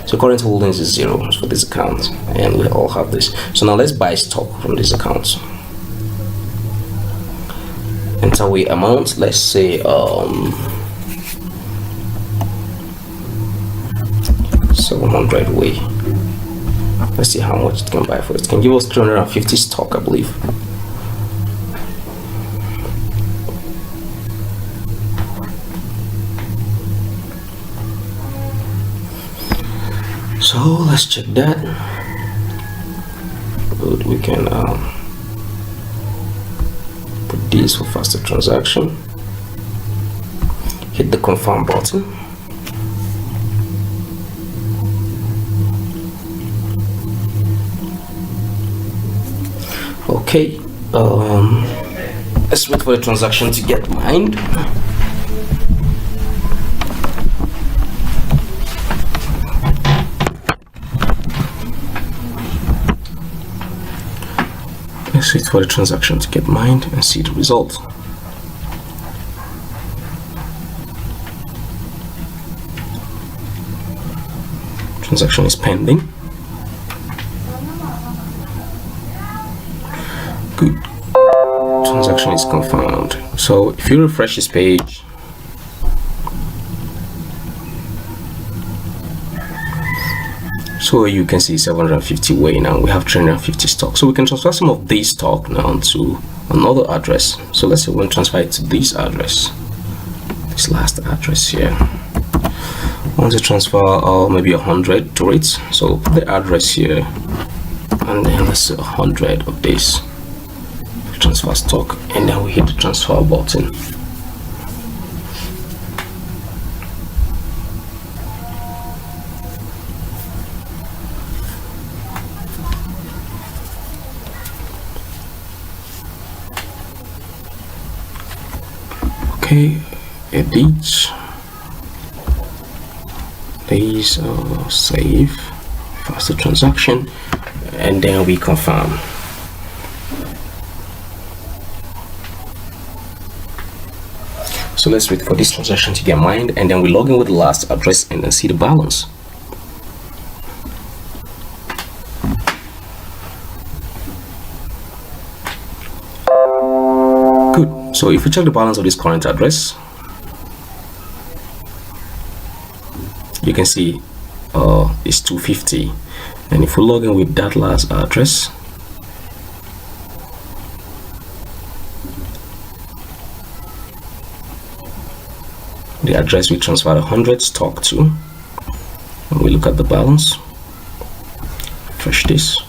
So current holdings is 0 for this account, and we all have this. So now let's buy stock from this account. Enter we amount, let's say 700 way. Let's see how much it can buy for. It can give us 350 stock, I believe. So let's check that. Good, we can put this for faster transaction. Hit the confirm button. Okay, let's wait for the transaction to get mined. Let's wait for the transaction to get mined and see the result. Transaction is pending. Good. Transaction is confirmed. So if you refresh this page, so you can see 750 way. Now we have 350 stock, so we can transfer some of this stock now to another address. So let's say we'll transfer it to this address, this last address here. Want to transfer maybe 100 to it, so put the address here, and then let's say 100 of this. Transfer stock, and then we hit the transfer button. Okay, edit these, save, faster transaction, and then we confirm. So let's wait for this transaction to get mined, and then we log in with the last address and then see the balance. Good. So if we check the balance of this current address, you can see it's 250, and if we log in with that last address, the address we transferred 100 stock to, and we look at the balance, refresh this,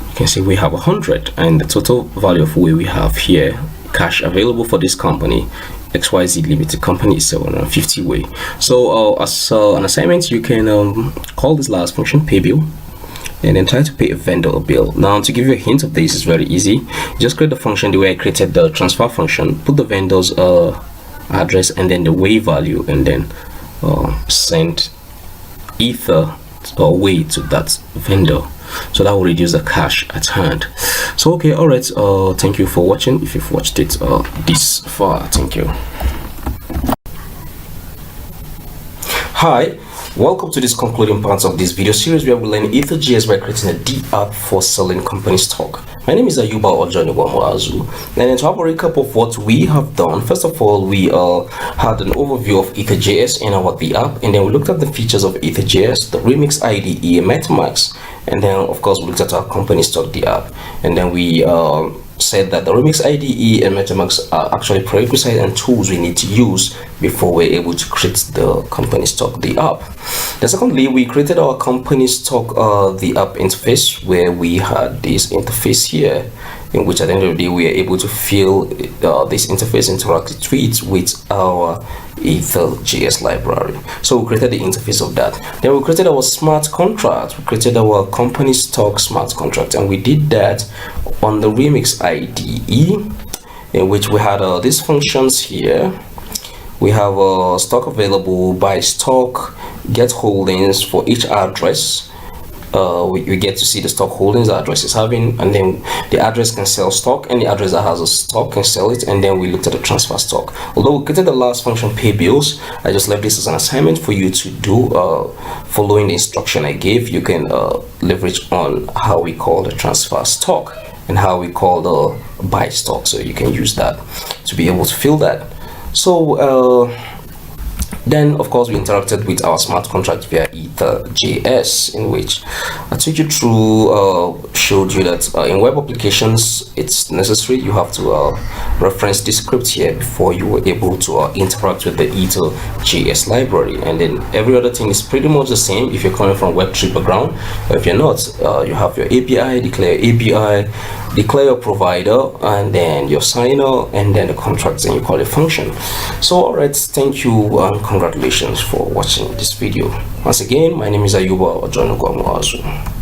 you can see we have 100, and the total value of where we have here, cash available for this company, XYZ Limited Company, is 750 way. So as an assignment, you can call this last function pay bill, and then try to pay a vendor a bill. Now, to give you a hint of this, is very easy. Just create the function the way I created the transfer function, put the vendor's address and then the way value, and then send ether or way to that vendor. So that will reduce the cash at hand. So okay, all right, thank you for watching. If you've watched it this far, thank you. Hi, Welcome to this concluding part of this video series where we learn Ethers.js by creating a dApp for selling company stock. My name is Ayuba Ojonigwamuazu, and to have a recap of what we have done, first of all, we had an overview of Ethers.js in our dApp, and then we looked at the features of Ethers.js, the Remix IDE, MetaMask, and then of course we looked at our company stock dApp, and then we said that the Remix IDE and MetaMask are actually prerequisites and tools we need to use before we're able to create the company stock dApp. Then secondly, we created our company stock dApp interface, where we had this interface here, in which at the end of the day we are able to fill this interface interactive with our Ethers.js library. So we created the interface of that. Then we created our smart contract. We created our company stock smart contract, and we did that on the Remix IDE, in which we had these functions here. We have stock available, buy stock, get holdings for each address. We get to see the stock holdings the address is having, and then the address can sell stock, and the address that has a stock can sell it. And then we looked at the transfer stock. Although we created the last function, pay bills, I just left this as an assignment for you to do. Following the instruction I gave, you can leverage on how we call the transfer stock and how we call the buy stock, so you can use that to be able to fill that. So then of course we interacted with our smart contract via Ethers.js, in which I took you through, showed you that in web applications it's necessary you have to reference this script here before you were able to interact with the Ethers.js library. And then every other thing is pretty much the same if you're coming from Web3 background. But if you're not, you have your API, declare API, declare your provider, and then your signer, and then the contracts, and you call it function. So alright, thank you and congratulations for watching this video. Once again, my name is Ayuba Ojonigwamuazu.